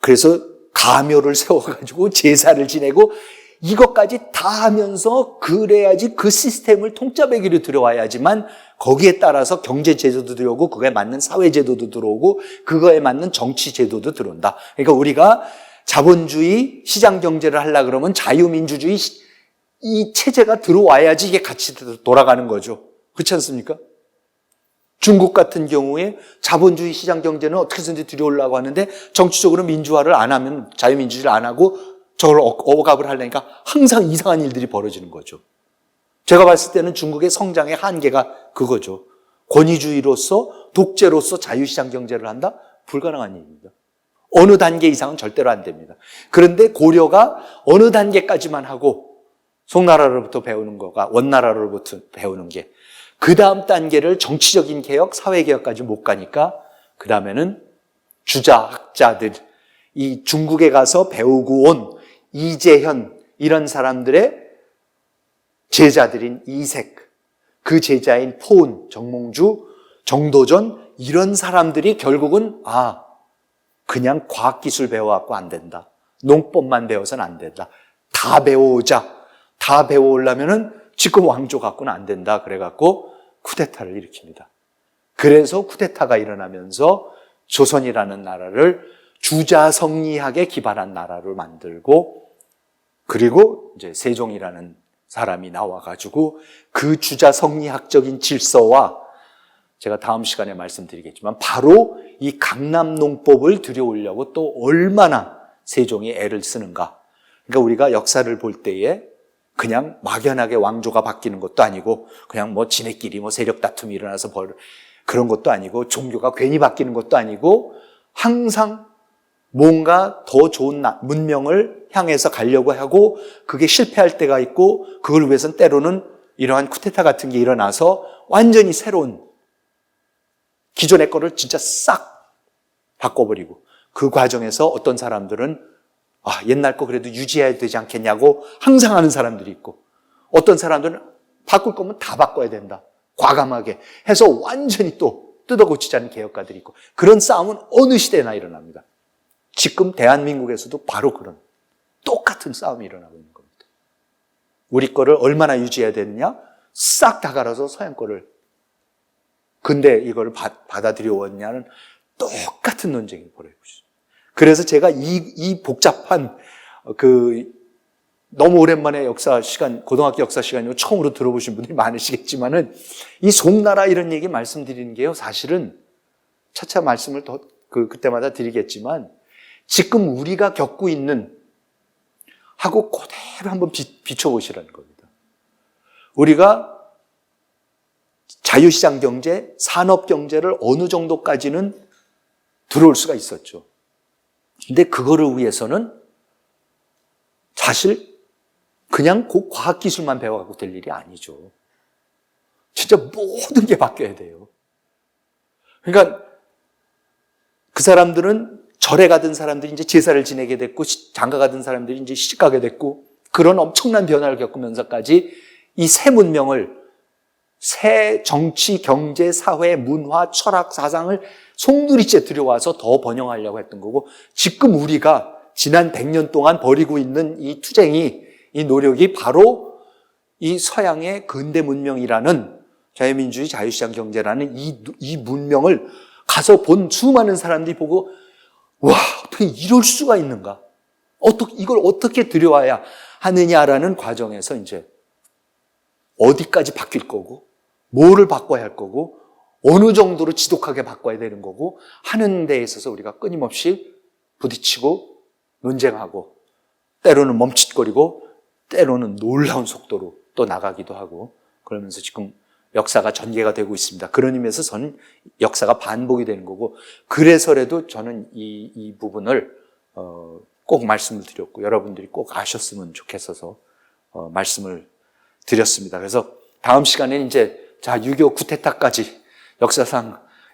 그래서 가묘를 세워가지고 제사를 지내고 이것까지 다 하면서 그래야지 그 시스템을 통짜배기로 들어와야지만 거기에 따라서 경제제도도 들어오고 그거에 맞는 사회제도도 들어오고 그거에 맞는 정치제도도 들어온다. 그러니까 우리가 자본주의 시장경제를 하려고 그러면 자유민주주의 이 체제가 들어와야지 이게 같이 돌아가는 거죠. 그렇지 않습니까? 중국 같은 경우에 자본주의 시장경제는 어떻게 해서든지 들여오려고 하는데 정치적으로 민주화를 안 하면, 자유민주주의를 안 하고 저걸 억압을 하려니까 항상 이상한 일들이 벌어지는 거죠. 제가 봤을 때는 중국의 성장의 한계가 그거죠. 권위주의로서, 독재로서 자유시장경제를 한다? 불가능한 일입니다. 어느 단계 이상은 절대로 안 됩니다. 그런데 고려가 어느 단계까지만 하고 송나라로부터 배우는 거가 원나라로부터 배우는 게 그 다음 단계를 정치적인 개혁, 사회개혁까지 못 가니까 그 다음에는 주자학자들, 이 중국에 가서 배우고 온 이재현 이런 사람들의 제자들인 이색, 그 제자인 포은, 정몽주, 정도전 이런 사람들이 결국은 그냥 과학기술 배워갖고 안 된다. 농법만 배워서는 안 된다. 다 배워오자. 다 배워오려면은 지금 왕조 갖고는 안 된다. 그래갖고 쿠데타를 일으킵니다. 그래서 쿠데타가 일어나면서 조선이라는 나라를 주자성리학에 기반한 나라를 만들고, 그리고 이제 세종이라는 사람이 나와가지고 그 주자성리학적인 질서와, 제가 다음 시간에 말씀드리겠지만 바로 이 강남농법을 들여오려고 또 얼마나 세종이 애를 쓰는가. 그러니까 우리가 역사를 볼 때에 그냥 막연하게 왕조가 바뀌는 것도 아니고, 그냥 뭐 지네끼리 뭐 세력 다툼이 일어나서 그런 것도 아니고, 종교가 괜히 바뀌는 것도 아니고, 항상 뭔가 더 좋은 문명을 향해서 가려고 하고 그게 실패할 때가 있고, 그걸 위해서는 때로는 이러한 쿠데타 같은 게 일어나서 완전히 새로운 기존의 거를 진짜 싹 바꿔버리고, 그 과정에서 어떤 사람들은 옛날 거 그래도 유지해야 되지 않겠냐고 항상 하는 사람들이 있고, 어떤 사람들은 바꿀 거면 다 바꿔야 된다, 과감하게 해서 완전히 또 뜯어고치지 않는 개혁가들이 있고, 그런 싸움은 어느 시대나 일어납니다. 지금 대한민국에서도 바로 그런 똑같은 싸움이 일어나고 있는 겁니다. 우리 거를 얼마나 유지해야 되느냐, 싹 다 갈아서 서양 거를 근데 이걸 받아들여 왔냐는 똑같은 논쟁이 벌어지고 있어요. 그래서 제가 이 복잡한 너무 오랜만에 역사 시간, 고등학교 역사 시간이고 처음으로 들어보신 분들이 많으시겠지만은, 이 송나라 이런 얘기 말씀드리는 게요, 사실은 차차 말씀을 더 그때마다 드리겠지만, 지금 우리가 겪고 있는 하고 그대로 한번 비춰보시라는 겁니다. 우리가 자유시장 경제, 산업 경제를 어느 정도까지는 들어올 수가 있었죠. 근데 그거를 위해서는 사실 그냥 그 과학기술만 배워가고 될 일이 아니죠. 진짜 모든 게 바뀌어야 돼요. 그러니까 그 사람들은 절에 가던 사람들이 이제 제사를 지내게 됐고, 장가 가던 사람들이 이제 시집가게 됐고, 그런 엄청난 변화를 겪으면서까지 이 새 문명을, 새 정치, 경제, 사회, 문화, 철학, 사상을 송두리째 들여와서 더 번영하려고 했던 거고, 지금 우리가 지난 100년 동안 벌이고 있는 이 투쟁이, 이 노력이 바로 이 서양의 근대 문명이라는 자유민주주의 자유시장 경제라는 이 문명을 가서 본 수많은 사람들이 보고, 와, 어떻게 이럴 수가 있는가? 이걸 어떻게 들여와야 하느냐라는 과정에서 이제 어디까지 바뀔 거고, 뭐를 바꿔야 할 거고, 어느 정도로 지독하게 바꿔야 되는 거고 하는 데 있어서 우리가 끊임없이 부딪히고 논쟁하고, 때로는 멈칫거리고 때로는 놀라운 속도로 또 나가기도 하고, 그러면서 지금 역사가 전개가 되고 있습니다. 그런 의미에서 저는 역사가 반복이 되는 거고, 그래서라도 저는 이 부분을 꼭 말씀을 드렸고, 여러분들이 꼭 아셨으면 좋겠어서 말씀을 드렸습니다. 그래서 다음 시간에는 이제 6.25 쿠데타까지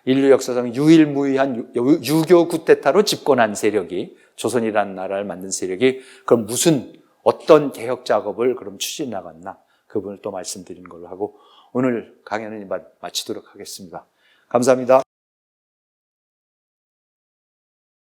인류 역사상 유일무이한 6.25 쿠데타로 집권한 세력이, 조선이라는 나라를 만든 세력이 그럼 어떤 개혁 작업을 그럼 추진해 나갔나, 그 부분을 또 말씀드리는 걸로 하고 오늘 강연은 마치도록 하겠습니다. 감사합니다.